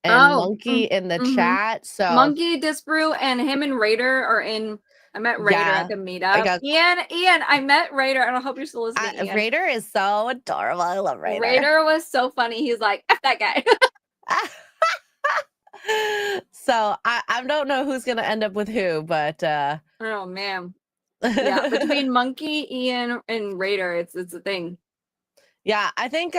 A: and Monkey in the chat. So
B: Monkey, Disparu, and him and Raider are in. I met Raider at the meetup. Ian, I met Raider, and I hope you're still listening. Ian.
A: Raider is so adorable. I love Raider.
B: Raider was so funny. He's like, F that guy.
A: So I don't know who's gonna end up with who, but
B: oh man. Yeah, between Monkey, Ian, and Raider, it's a thing.
A: Yeah, I think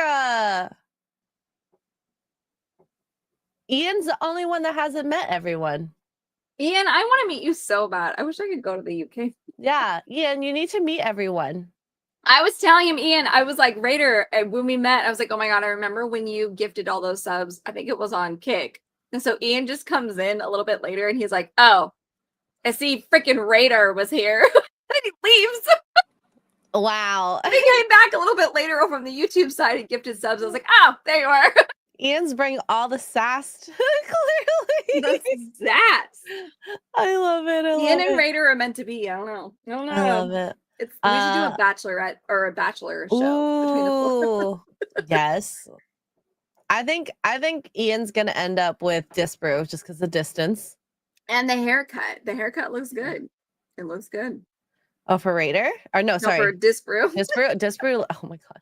A: Ian's the only one that hasn't met everyone.
B: Ian, I want to meet you so bad. I wish I could go to the UK.
A: Yeah, Ian, you need to meet everyone.
B: I was telling him, Ian, I was like, Raider, when we met, I was like, oh my God, I remember when you gifted all those subs. I think it was on Kick. And so Ian just comes in a little bit later and he's like, oh, I see freaking Raider was here. And he leaves.
A: Wow.
B: And he came back a little bit later from the YouTube side and gifted subs. I was like, oh, there you are.
A: Ian's bringing all the sass. Clearly.
B: The sass.
A: I love it.
B: Ian and Raider are meant to be. I don't know.
A: I love it.
B: We should do a bachelorette or a bachelor show between the four.
A: Yes. I think Ian's gonna end up with Disparu just because of distance.
B: And the haircut. The haircut looks good. It looks good.
A: Oh, for Raider? Or no, sorry.
B: For Disparu.
A: Disparu. Oh my God.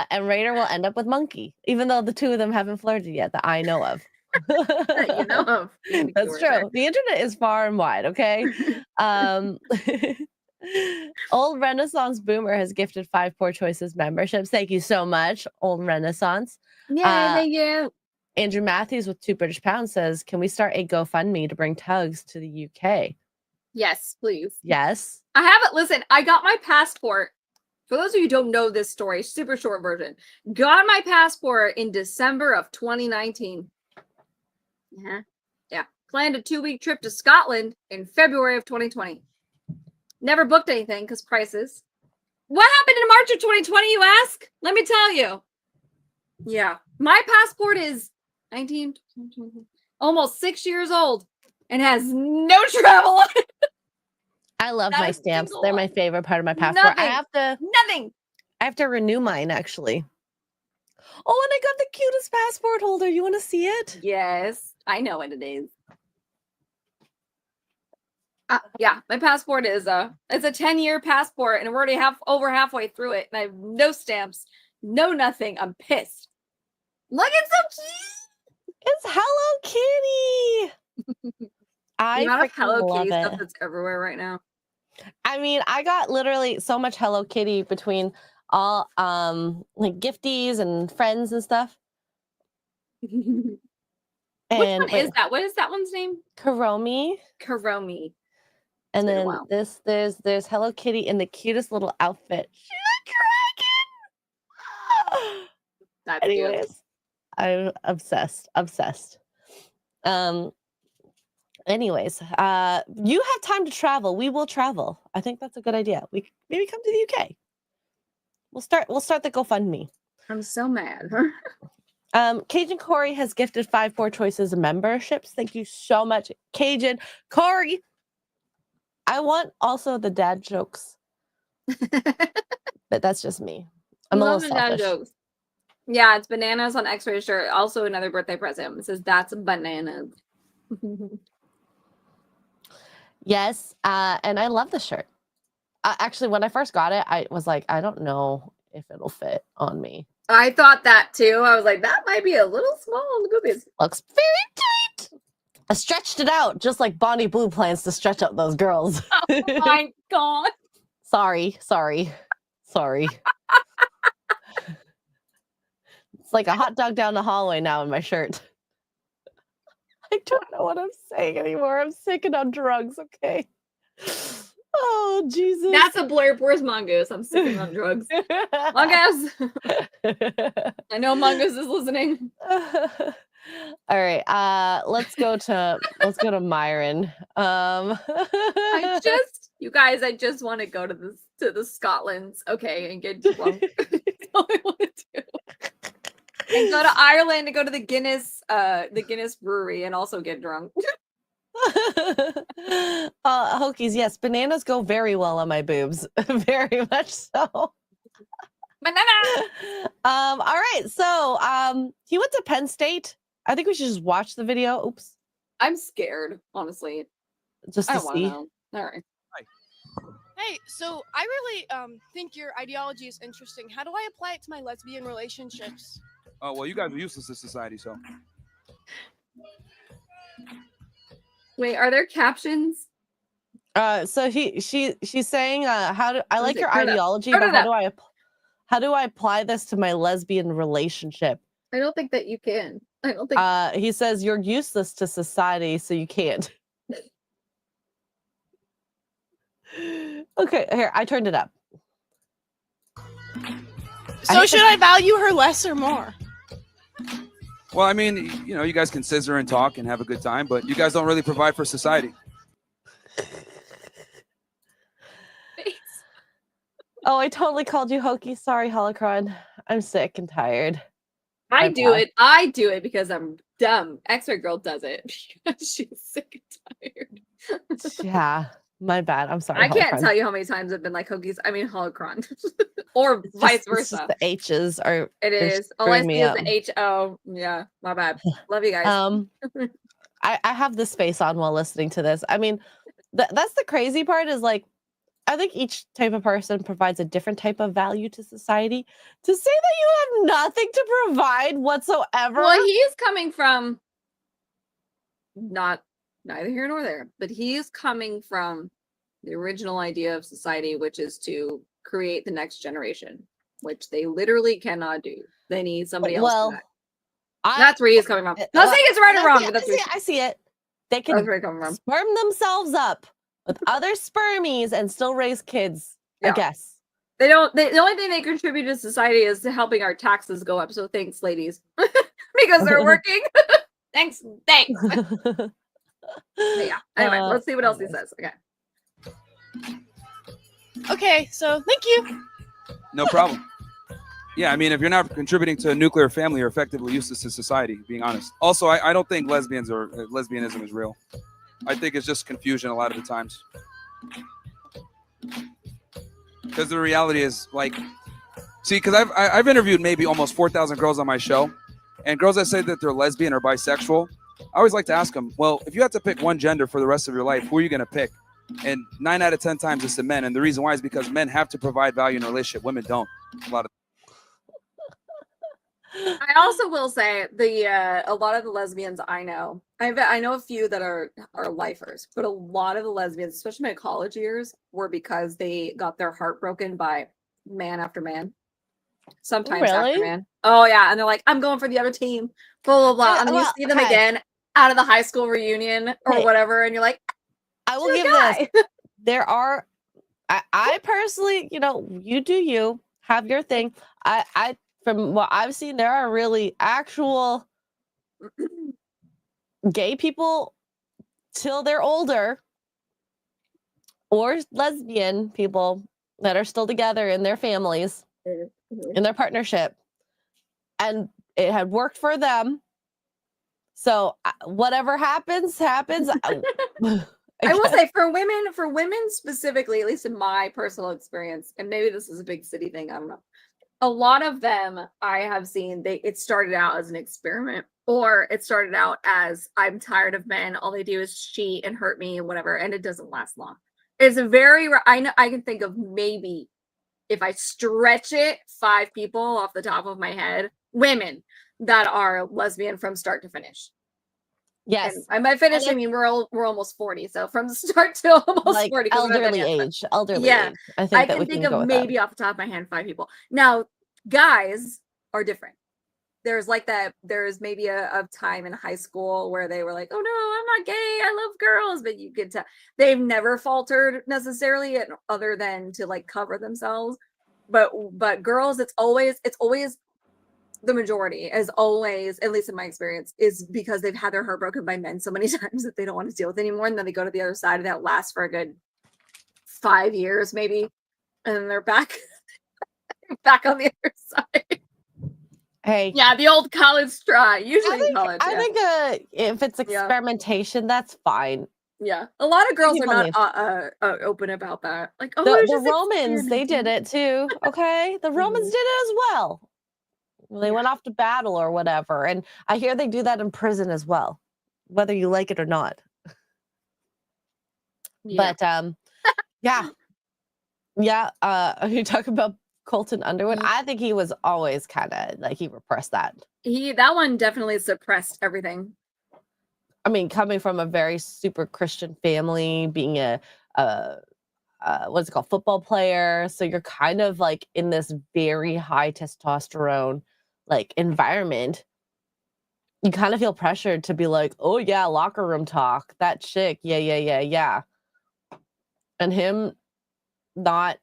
A: And Raider will end up with Monkey, even though the two of them haven't flirted yet that I know of.
B: You know, of being
A: That's
B: cute,
A: true.
B: right?
A: The internet is far and wide, okay? Um, Old Renaissance Boomer has gifted 5 Poor Choices memberships. Thank you so much, Old Renaissance.
B: Yeah, thank you.
A: Andrew Matthews with 2 British pounds says, can we start a GoFundMe to bring Tugs to the UK?
B: Yes, please.
A: Yes.
B: I haven't. Listen, I got my passport. For those of you who don't know this story, super short version. Got my passport in December of 2019. Yeah. Planned a 2-week trip to Scotland in February of 2020. Never booked anything because prices. What happened in March of 2020, you ask? Let me tell you. Yeah. My passport is 19, almost 6 years old and has no travel on it.
A: I love
B: Not
A: my
B: a
A: stamps.
B: single
A: They're my
B: one.
A: favorite part of my passport.
B: Nothing. Nothing.
A: I have to renew mine actually. Oh, and I got the cutest passport holder. You want to see it?
B: Yes, I know what it is. Yeah, my passport is it's a 10-year passport, and we're already over halfway through it, and I have no stamps, no nothing. I'm pissed. Look, it's so cute.
A: It's Hello Kitty.
B: The amount of
A: freaking
B: Hello
A: love
B: Kitty
A: it.
B: stuff that's everywhere right now.
A: I mean, I got literally so much Hello Kitty between all like gifties and friends and stuff.
B: Which
A: And
B: one is that? What is that one's name?
A: Karomi.
B: Karomi.
A: And
B: been a
A: then
B: while.
A: there's Hello Kitty in the cutest little outfit. She's a dragon.
B: That's cute.
A: Anyways, I'm obsessed. Anyways, you have time to travel. We will travel. I think that's a good idea. We maybe come to the UK. We'll start the GoFundMe.
B: I'm so mad.
A: Cajun Corey has gifted 5 Poor Choices memberships. Thank you so much, Cajun Corey. I want also the dad jokes, but that's just me. I'm a
B: Love
A: little
B: the dad
A: selfish.
B: jokes. Yeah, it's bananas on X-ray shirt. Also another birthday present. It says that's bananas.
A: Yes, and I love the shirt. Actually, when I first got it, I was like, I don't know if it'll fit on me.
B: I thought that too. I was like, that might be a little small on the boobies.
A: Looks very tight. I stretched it out, just like Bonnie Blue plans to stretch out those girls.
B: Oh my god.
A: Sorry. It's like a hot dog down the hallway now in my shirt. I don't know what I'm saying anymore. I'm sick and on drugs, okay? Oh, Jesus.
B: That's a blurb. Where's Mongoose? I'm sick and on drugs. Mongoose. I know Mongoose is listening.
A: All right. Let's go to Myron.
B: I just want to go to the Scotlands, okay, and get drunk. That's all I want to do. And go to Ireland and go to the Guinness brewery and also get drunk.
A: Hokies, yes, bananas go very well on my boobs. Very much so.
B: Banana.
A: All right. So he went to Penn State. I think we should just watch the video. Oops.
B: I'm scared, honestly.
A: Just
B: I
A: to
B: don't want to
A: see.
B: know. All right.
I: Hey, so I really think your ideology is interesting. How do I apply it to my lesbian relationships?
J: Oh, well, you guys are useless to society, so.
B: Wait, are there captions?
A: So she's saying, I like your
B: Turn it up.
A: ideology,
B: Turn
A: but
B: it
A: how do I apply this to my lesbian relationship?
B: I don't think that you can. I don't think.
A: He says you're useless to society, so you can't. Okay, here, I turned it up.
I: So should I value her less or more?
J: Well, I mean, you know, you guys can scissor and talk and have a good time, but you guys don't really provide for society.
A: Oh, I totally called you hokey. Sorry, Holocron. I'm sick and tired.
B: I do it because I'm dumb. X-Ray Girl does it because she's sick and tired.
A: Yeah, my bad. I'm sorry.
B: I can't
A: Holocron.
B: tell you how many times I've been like Hokies. I mean Holocron, or vice
A: It's just
B: versa.
A: the H's are.
B: It is. All I see is the H-O. Yeah, my bad. Love you guys.
A: I have this face on while listening to this. I mean, that's the crazy part is like, I think each type of person provides a different type of value to society. To say that you have nothing to provide whatsoever.
B: Well, he's coming from neither here nor there, but he is coming from the original idea of society, which is to create the next generation, which they literally cannot do. They need somebody else for
A: Well,
B: that.
A: I
B: That's where he's coming from. Not saying it's right or wrong, but that's where
A: I see it. They
B: that's
A: can
B: where he's coming from.
A: sperm themselves up with other spermies and still raise kids. I
B: Yeah.
A: guess.
B: They don't. The only thing they contribute to society is to helping our taxes go up. So thanks, ladies, because they're working. thanks. But yeah. Anyway, let's see what else he says. Okay.
I: Okay, so thank you.
J: No problem. Yeah, I mean, if you're not contributing to a nuclear family, you're effectively useless to society, being honest. Also, I don't think lesbianism is real. I think it's just confusion a lot of the times. Because the reality is, like, see, because I've interviewed maybe almost 4,000 girls on my show, and girls that say that they're lesbian or bisexual, I always like to ask them, well, if you had to pick one gender for the rest of your life, who are you going to pick? And 9 out of 10 times it's the men, and the reason why is because men have to provide value in a relationship. Women don't. A lot of.
B: I also will say a lot of the lesbians I know, I know a few that are lifers, but a lot of the lesbians, especially my college years, were because they got their heart broken by man after man. Sometimes after
A: Really?
B: man. Oh yeah, and they're like, I'm going for the other team, blah blah blah.
A: Yeah,
B: And then you
A: well,
B: see them
A: okay.
B: again out of the high school reunion or
A: Hey,
B: whatever, and you're like,
A: I will
B: "Good
A: give
B: guy."
A: this. There are, I personally, you do you, have your thing. I from what I've seen, there are really actual gay people till they're older, or lesbian people that are still together in their families, in their partnership, and it had worked for them. So whatever happens.
B: I will say for women specifically, at least in my personal experience, and maybe this is a big city thing, I don't know. A lot of them I have seen, it started out as an experiment, or it started out as, I'm tired of men, all they do is cheat and hurt me and whatever, and it doesn't last long. It's a very, I know, I can think of maybe, if I stretch it, 5 people off the top of my head, women that are lesbian from start to finish.
A: Yes.
B: And I might finish. I mean, we're almost 40, so from start to almost
A: like
B: 40. 'cause we're not done
A: elderly
B: yet, but
A: age. Elderly
B: yeah,
A: age. I
B: I
A: think that
B: can
A: we
B: think
A: can go
B: of
A: with
B: maybe
A: that.
B: off the top of my hand 5 people. Now, guys are different. There's like that. There's maybe a time in high school where they were like, "Oh no, I'm not gay. I love girls," but you could tell they've never faltered necessarily, other than to like cover themselves. But girls, it's always the majority is always, at least in my experience, is because they've had their heart broken by men so many times that they don't want to deal with anymore, and then they go to the other side, and that lasts for a good 5 years maybe, and then they're back on the other side.
A: Hey,
B: Yeah, the old college try. Usually in college.
A: I
B: Yeah.
A: think if it's experimentation, that's fine.
B: Yeah, a lot of girls are
A: People
B: not open about that. Like, oh,
A: The,
B: it's
A: the
B: just
A: Romans, they did it too. Okay, the Romans did it as well. They went off to battle or whatever, and I hear they do that in prison as well, whether you like it or not.
B: Yeah.
A: But yeah. You talk about Colton Underwood. I think he was always kind of like, he repressed that.
B: That one definitely suppressed everything.
A: I mean, coming from a very super Christian family, being a what's it called, football player, so you're kind of like in this very high testosterone like environment. You kind of feel pressured to be like, oh yeah, locker room talk, that chick, yeah. And him not,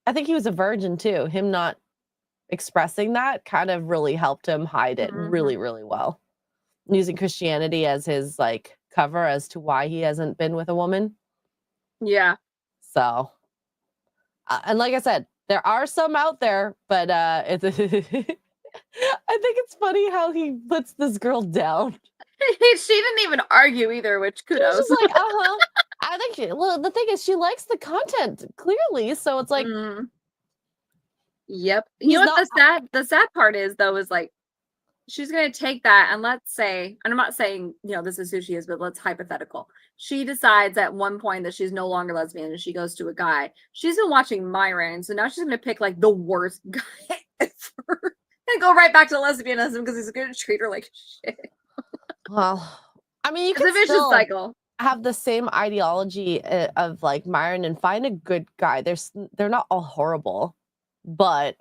A: I think he was a virgin too. Him not expressing that kind of really helped him hide it really, really well. Using Christianity as his like cover as to why he hasn't been with a woman.
B: Yeah.
A: So, and like I said, there are some out there, but it's I think it's funny how he puts this girl down.
B: She didn't even argue either, which kudos.
A: She's like, I think the thing is, she likes the content clearly, so it's like,
B: yep. You know what the sad part is though, is like, she's gonna take that, and let's say, and I'm not saying this is who she is, but let's hypothetical. She decides at one point that she's no longer lesbian and she goes to a guy. She's been watching Myron, so now she's gonna pick like the worst guy ever and go right back to lesbianism because he's gonna treat her like shit.
A: Well, I mean, you
B: It's a
A: can
B: vicious
A: still
B: cycle.
A: have the same ideology of like Myron and find a good guy. They're not all horrible, but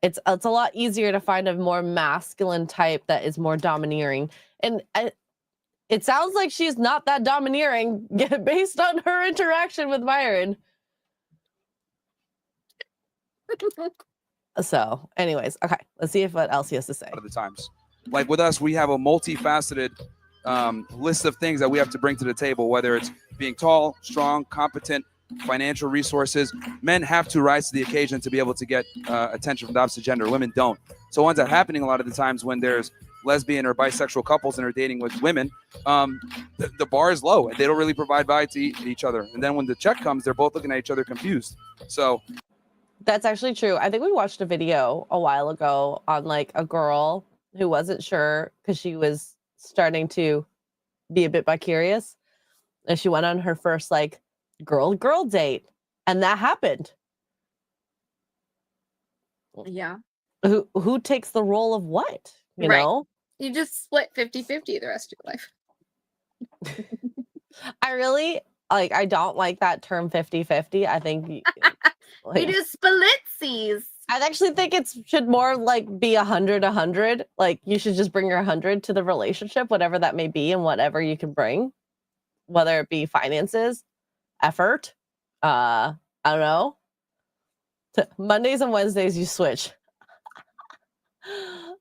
A: it's a lot easier to find a more masculine type that is more domineering. And it sounds like she's not that domineering based on her interaction with Myron. So, anyways, okay, let's see what else he has to say.
J: A lot of the times, like with us, we have a multifaceted list of things that we have to bring to the table, whether it's being tall, strong, competent, financial resources. Men have to rise to the occasion to be able to get attention from the opposite gender. Women don't. So what ends up happening a lot of the times when there's lesbian or bisexual couples and are dating with women, the bar is low and they don't really provide value to each other. And then when the check comes, they're both looking at each other confused. So
A: that's actually true. I think we watched a video a while ago on like a girl who wasn't sure because she was starting to be a bit bi-curious. And she went on her first like girl date. And that happened.
B: Yeah.
A: Who takes the role of what? You
B: Right.
A: know?
B: You just split 50-50 the rest of your life.
A: I really like I don't like that term 50-50. I think
B: You
A: like,
B: do splitsies.
A: I actually think it should more like be 100-100. Like you should just bring your 100 to the relationship, whatever that may be, and whatever you can bring, whether it be finances, effort. I don't know. Mondays and Wednesdays you switch.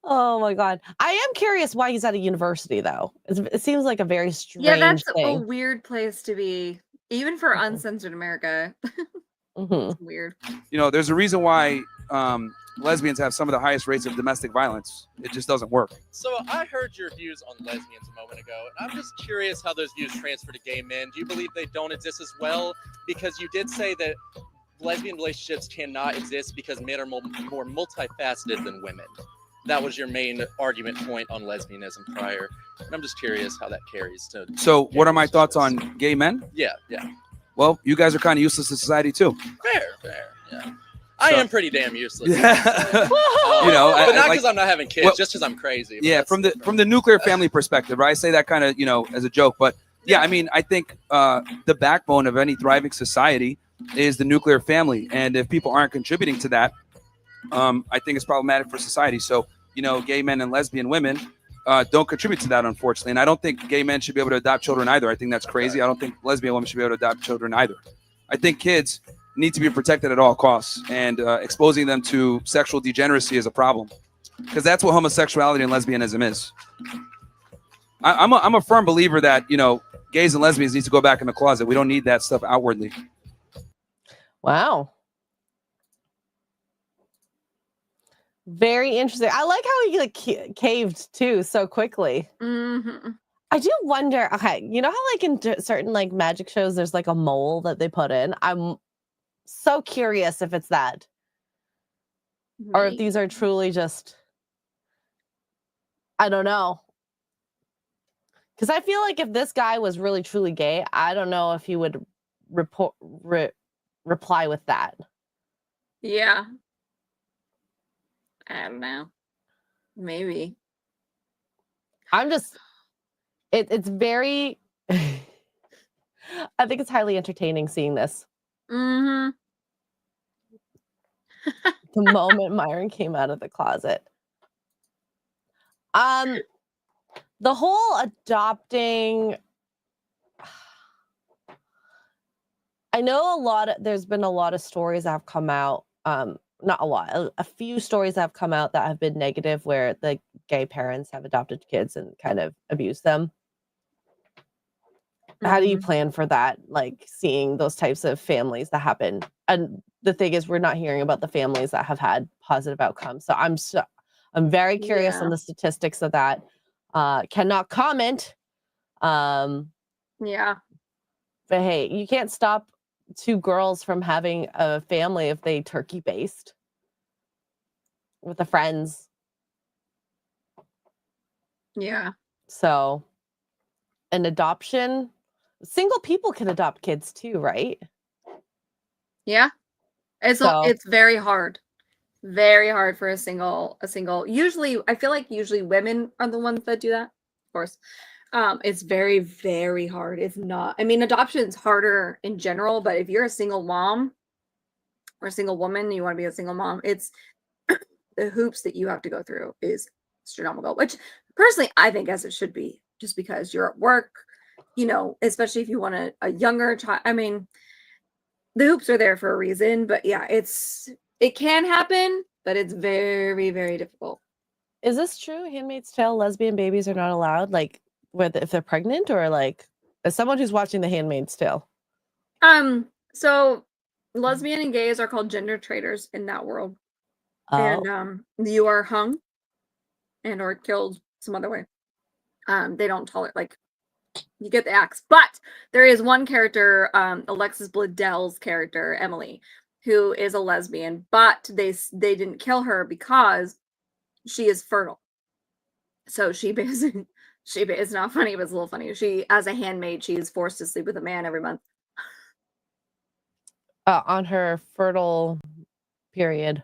A: Oh my god. I am curious why he's at a university though. It seems like a very strange
B: Yeah, that's a
A: thing.
B: weird place to be, even for uncensored America. It's weird.
J: you know, there's a reason why lesbians have some of the highest rates of domestic violence. It just doesn't work.
K: So I heard your views on lesbians a moment ago, and I'm just curious how those views transfer to gay men. Do you believe they don't exist as well? Because you did say that lesbian relationships cannot exist because men are more multifaceted than women. That was your main argument point on lesbianism prior. And I'm just curious how that carries to.
J: So what are my thoughts on gay men?
K: Yeah.
J: Well, you guys are kind of useless to society too.
K: Fair. Yeah. I am pretty damn useless.
J: Yeah.
K: You
J: know,
K: but not
J: like-
K: because I'm not having kids,
J: well,
K: just because I'm crazy. But
J: Yeah,
K: that's
J: from the
K: different.
J: nuclear family perspective, right? I say that kind of, as a joke, but yeah, I mean, I think the backbone of any thriving society is the nuclear family, and if people aren't contributing to that, I think it's problematic for society. So, gay men and lesbian women don't contribute to that, unfortunately, and I don't think gay men should be able to adopt children either. I think that's crazy. I don't think lesbian women should be able to adopt children either. I think kids need to be protected at all costs, and exposing them to sexual degeneracy is a problem, because that's what homosexuality and lesbianism is. I'm a firm believer that gays and lesbians need to go back in the closet. We don't need that stuff outwardly.
A: Wow. Very interesting. I like how he like caved too so quickly.
B: Mm-hmm.
A: I do wonder. Okay, you know how like in certain like magic shows, there's like a mole that they put in. I'm so curious if it's that, or if these are truly just. I don't know. Because I feel like if this guy was really truly gay, I don't know if he would reply with that.
B: Yeah. I don't know. Maybe.
A: I'm just, it's very, I think it's highly entertaining seeing this.
B: Mm-hmm.
A: The moment Myron came out of the closet. The whole adopting, I know there's been a lot of stories that have come out, not a lot, a few stories that have come out that have been negative where the gay parents have adopted kids and kind of abused them. How do you plan for that? Like seeing those types of families that happen. And the thing is, we're not hearing about the families that have had positive outcomes. So I'm very curious on the statistics of that. Cannot comment.
B: Yeah.
A: But hey, you can't stop two girls from having a family if they turkey based with the friends.
B: Yeah.
A: So an adoption, single people can adopt kids too, right?
B: Yeah. It's
A: So-
B: it's very hard. very hard for a single. Usually, I feel like usually women are the ones that do that. Of course, it's very, very hard. It's not. I mean, adoption is harder in general, but if you're a single mom or a single woman, and you want to be a single mom, it's the hoops that you have to go through is astronomical. Which personally, I think as it should be, just because you're at work, you know, especially if you want a younger child. I mean, the hoops are there for a reason, but yeah, it can happen, but it's very, very difficult.
A: Is this true? Handmaid's Tale lesbian babies are not allowed, like if they're pregnant, or like as someone who's watching The Handmaid's Tale?
B: So lesbian and gays are called gender traitors in that world.
A: Oh.
B: And you are hung and or killed some other way. They don't tolerate, like, you get the axe. But there is one character, Alexis Bledell's character, Emily, who is a lesbian, but they didn't kill her because she is fertile. So she basically, it's not funny, but it's a little funny. She, as a handmaid, she is forced to sleep with a man every month.
A: On her fertile period.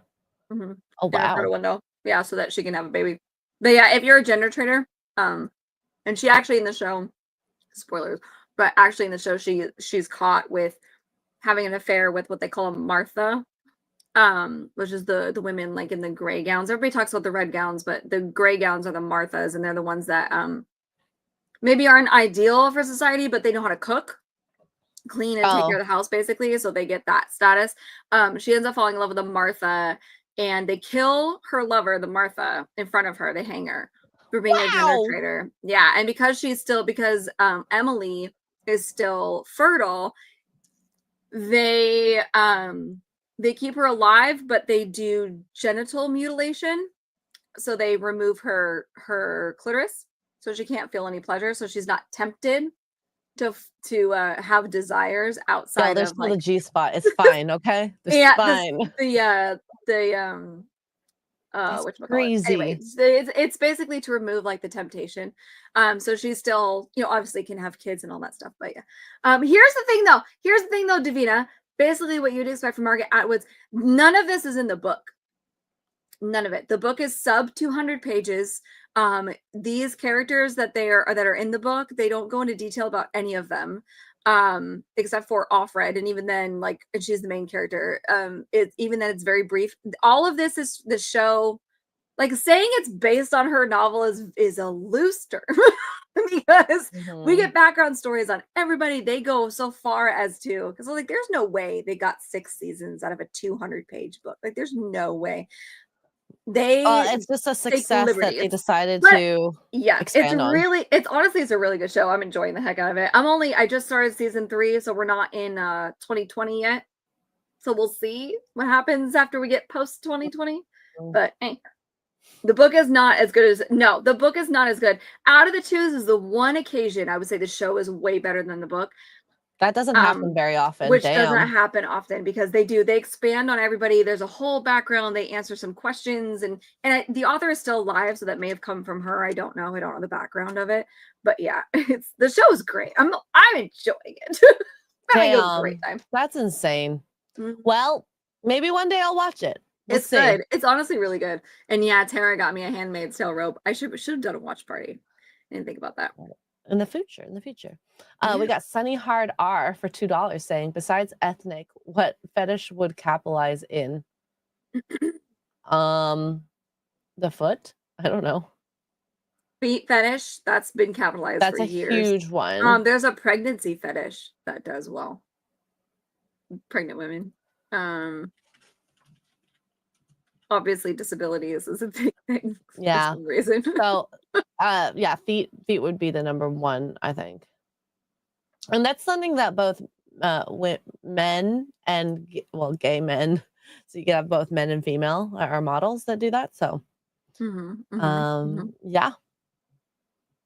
B: Mm-hmm.
A: Oh, wow.
B: Fertile window. Yeah, so that she can have a baby. But yeah, if you're a gender traitor, and she actually in the show, spoilers, but actually in the show, she's caught with having an affair with what they call a Martha, which is the women like in the gray gowns. Everybody talks about the red gowns, but the gray gowns are the Marthas, and they're the ones that maybe aren't ideal for society, but they know how to cook, clean, and take care of the house, basically. So they get that status. She ends up falling in love with a Martha, and they kill her lover, the Martha, in front of her. They hang her for being a gender traitor. Yeah, and because Emily is still fertile, they keep her alive, but they do genital mutilation. So they remove her clitoris, so she can't feel any pleasure, so she's not tempted to have desires outside.
A: No, there's still the G spot. It's fine, okay? It's fine.
B: Which
A: crazy.
B: Anyway, it's basically to remove like the temptation. So she's still, you know, obviously can have kids and all that stuff. But yeah. Here's the thing though, Davina. Basically what you'd expect from Margaret Atwood's, none of this is in the book. None of it. The book is sub 200 pages. These characters that are in the book, they don't go into detail about any of them. Except for Offred, and even then, like, she's the main character. Even then it's very brief. All of this is the show, like, saying it's based on her novel is a loose term because we get background stories on everybody. They go so far as to, because like there's no way they got 6 seasons out of a 200-page book. Like there's no way.
A: It's just a success that they decided to expand on.
B: It's a really good show. I'm enjoying the heck out of it. I just started season 3, so we're not in 2020 yet. So we'll see what happens after we get post 2020. But the book is not as good as the book is not as good. Out of the two, this is the one occasion I would say the show is way better than the book.
A: That doesn't happen very often.
B: Which doesn't happen often because they expand on everybody. There's a whole background. They answer some questions, and the author is still alive, so that may have come from her. I don't know the background of it, but yeah, the show is great. I'm enjoying it. Having a great time.
A: That's insane. Well, maybe one day I'll watch it.
B: It's good. It's honestly really good. And yeah, Tara got me a Handmaid's Tale robe. I should have done a watch party. I didn't think about that.
A: In the future. We got Sunny Hard R for $2 saying, besides ethnic, what fetish would capitalize in? The foot? I don't know.
B: Feet fetish, that's been capitalized for years.
A: That's a huge one.
B: There's a pregnancy fetish that does well. Pregnant women. Obviously disabilities is a big thing for some reason.
A: So feet would be the number one, I think. And that's something that both men and gay men, so you can have both men and female are models that do that. So yeah.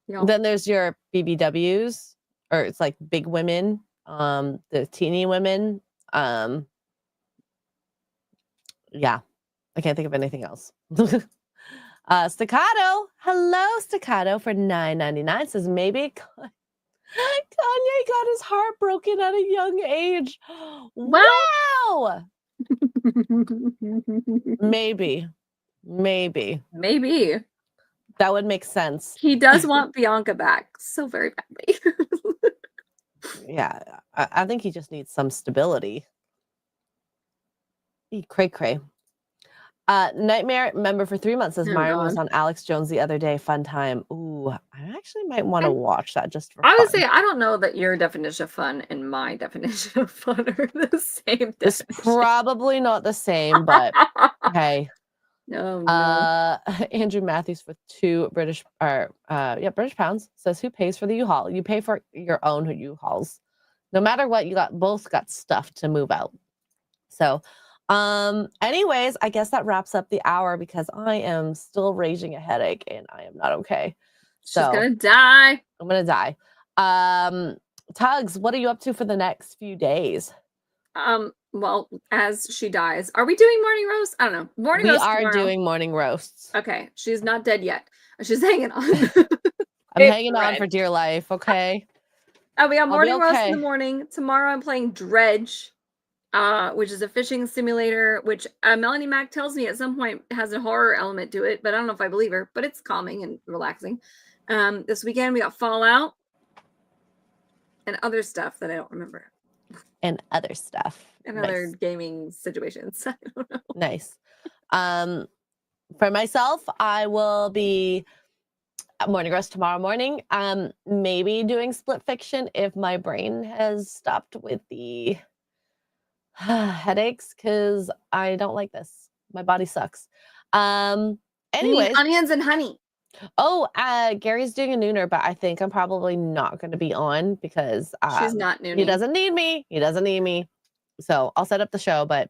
A: Then there's your BBWs, or it's like big women, the teeny women. Yeah. I can't think of anything else. Staccato. Hello, Staccato for $9.99 says maybe Kanye got his heart broken at a young age. Wow. Maybe.
B: Maybe.
A: That would make sense.
B: He does want Bianca back so very badly.
A: Yeah, I think he just needs some stability. Cray cray. Nightmare member for 3 months says
B: Oh,
A: Myron was
B: God.
A: on Alex Jones the other day. Fun time. Ooh, I actually might want to watch that just for
B: I would
A: fun.
B: say I don't know that your definition of fun and my definition of fun are the same
A: It's
B: definition.
A: probably not the same, but hey.
B: Oh, no.
A: Andrew Matthews with British pounds says, who pays for the U-Haul? You pay for your own U-Hauls. No matter what, both got stuff to move out. So anyways, I guess that wraps up the hour because I am still raging a headache and I am not okay.
B: She's gonna die.
A: I'm gonna die. Tugs, what are you up to for the next few days?
B: Well, as she dies, are we doing morning roast? I don't know.
A: We are doing morning roasts.
B: Okay, she's not dead yet. She's hanging on.
A: I'm hanging on for dear life. Okay.
B: We got morning roast in
A: okay.
B: the morning. Tomorrow I'm playing Dredge, which is a fishing simulator, which Melanie Mack tells me at some point has a horror element to it, but I don't know if I believe her, but it's calming and relaxing. This weekend we got Fallout and other stuff that I don't remember.
A: And other stuff.
B: And other gaming situations. I don't know.
A: Nice. For myself, I will be at morning roast tomorrow morning. Maybe doing split fiction if my brain has stopped with the headaches because I don't like this. My body sucks. Anyways,
B: onions and honey.
A: Oh, Gary's doing a nooner, but I think I'm probably not going to be on because
B: she's not nooning.
A: He doesn't need me. He doesn't need me. So I'll set up the show, but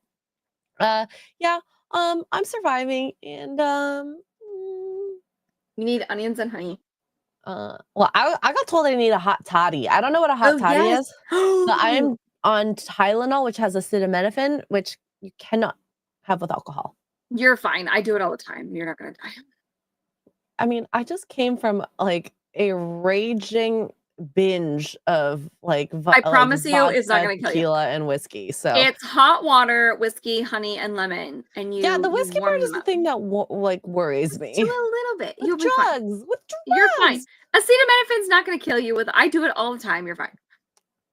A: yeah, I'm surviving and
B: you need onions and honey.
A: Well, I got told I need a hot toddy. I don't know what a hot toddy is, but I'm on Tylenol, which has acetaminophen, which you cannot have with alcohol.
B: You're fine. I do it all the time. You're not gonna die.
A: I mean, I just came from like a raging binge of like
B: I promise you it's not gonna kill you.
A: Tequila and whiskey. So
B: it's hot water, whiskey, honey, and lemon. And
A: the whiskey part is the thing that worries me.
B: A little bit. You'll be
A: drugs.
B: fine.
A: With drugs.
B: You're fine. Acetaminophen's not gonna kill you. I do it all the time. You're fine.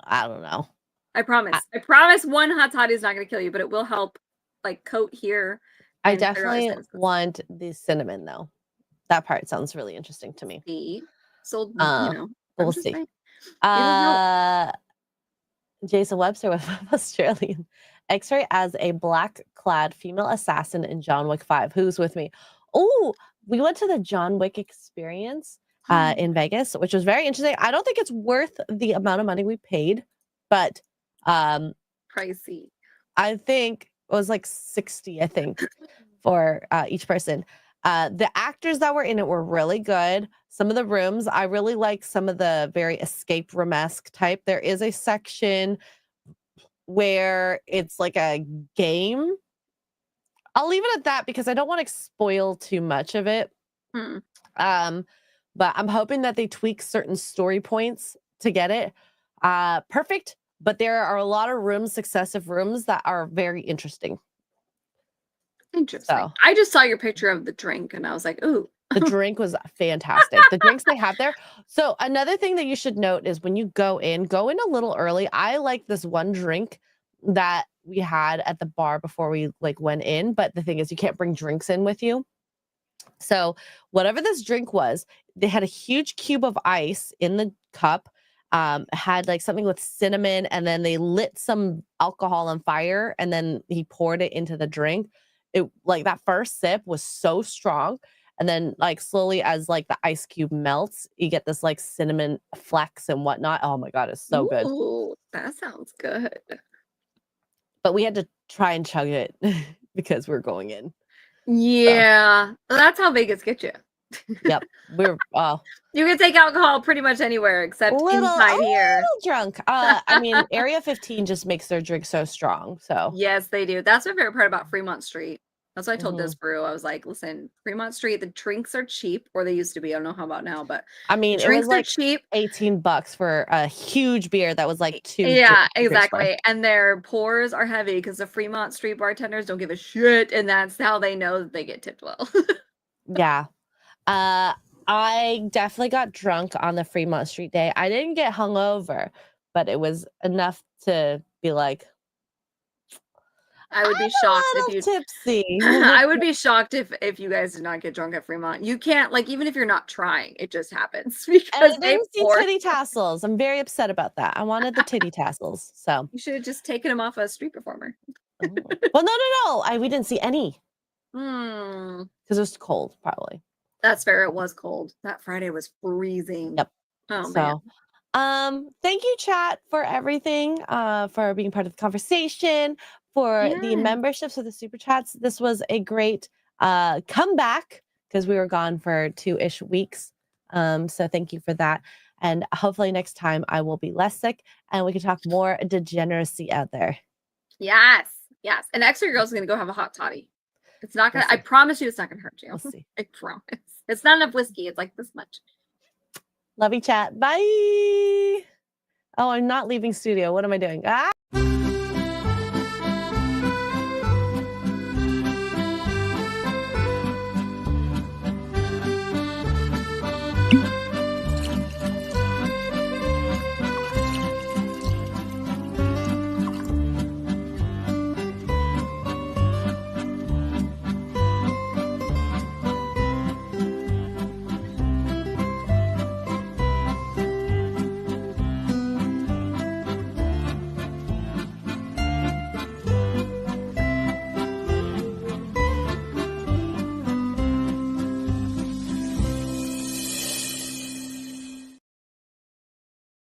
A: I don't know.
B: I promise. I promise one hot toddy is not gonna kill you, but it will help like coat here.
A: I definitely want the cinnamon though. That part sounds really interesting to me.
B: So, you know,
A: we'll see. Jason Webster with Australian X-ray as a black-clad female assassin in John Wick 5. Who's with me? Oh, we went to the John Wick experience in Vegas, which was very interesting. I don't think it's worth the amount of money we paid, but
B: pricey.
A: I think it was like $60, I think, for each person. The actors that were in it were really good. Some of the rooms, I really like some of the very escape room-esque type. There is a section where it's like a game. I'll leave it at that because I don't want to spoil too much of it. But I'm hoping that they tweak certain story points to get it perfect. But there are a lot of rooms, successive rooms that are very interesting.
B: Interesting. So, I just saw your picture of the drink and I was like, ooh.
A: The drink was fantastic. The drinks they have there. So another thing that you should note is when you go in a little early. I like this one drink that we had at the bar before we like went in. But the thing is you can't bring drinks in with you. So whatever this drink was, they had a huge cube of ice in the cup. Had like something with cinnamon and then they lit some alcohol on fire and then he poured it into the drink. It like that first sip was so strong. And then like slowly as like the ice cube melts, you get this like cinnamon flecks and whatnot. Oh my God, it's so good.
B: Ooh, that sounds good.
A: But we had to try and chug it because we're going in.
B: Yeah, so. That's how Vegas gets you.
A: Yep. We're
B: you can take alcohol pretty much anywhere except inside here.
A: A little drunk. I mean, Area 15 just makes their drink so strong. So
B: yes, they do. That's my favorite part about Fremont Street. That's what I told Disparu. I was like, listen, Fremont Street, the drinks are cheap, or they used to be. I don't know how about now, but
A: I mean, it
B: drinks
A: was
B: are
A: like
B: cheap.
A: $18 for a huge beer that was like two.
B: Yeah,
A: drinks worth.
B: exactly. And their pours are heavy because the Fremont Street bartenders don't give a shit, and that's how they know that they get tipped well.
A: Yeah. I definitely got drunk on the Fremont Street day. I didn't get hungover, but it was enough to be like,
B: I would be
A: I'm
B: shocked
A: a
B: if
A: little
B: you
A: tipsy.
B: I would be shocked if you guys did not get drunk at Fremont. You can't, like, even if you're not trying, it just happens
A: And
B: because
A: I
B: they
A: didn't see
B: pour.
A: titty tassels. I'm very upset about that. I wanted the titty tassels. So
B: You should have just taken him off a street performer.
A: well, no. We didn't see any
B: Hmm.
A: because it was cold, probably.
B: That's fair. It was cold. That Friday was freezing.
A: Yep.
B: Oh man.
A: So, thank you, chat, for everything, for being part of the conversation, for the
B: Yeah.
A: memberships, for the super chats. This was a great comeback because we were gone for 2-ish weeks. So thank you for that. And hopefully next time I will be less sick and we can talk more degeneracy out there.
B: Yes. Yes. And extra girl's gonna go have a hot toddy. It's not gonna,
A: We'll
B: I
A: see.
B: promise you it's not gonna hurt you.
A: We'll see.
B: I promise. It's not enough whiskey. It's like this much.
A: Love you, chat. Bye. Oh, I'm not leaving studio. What am I doing? Ah!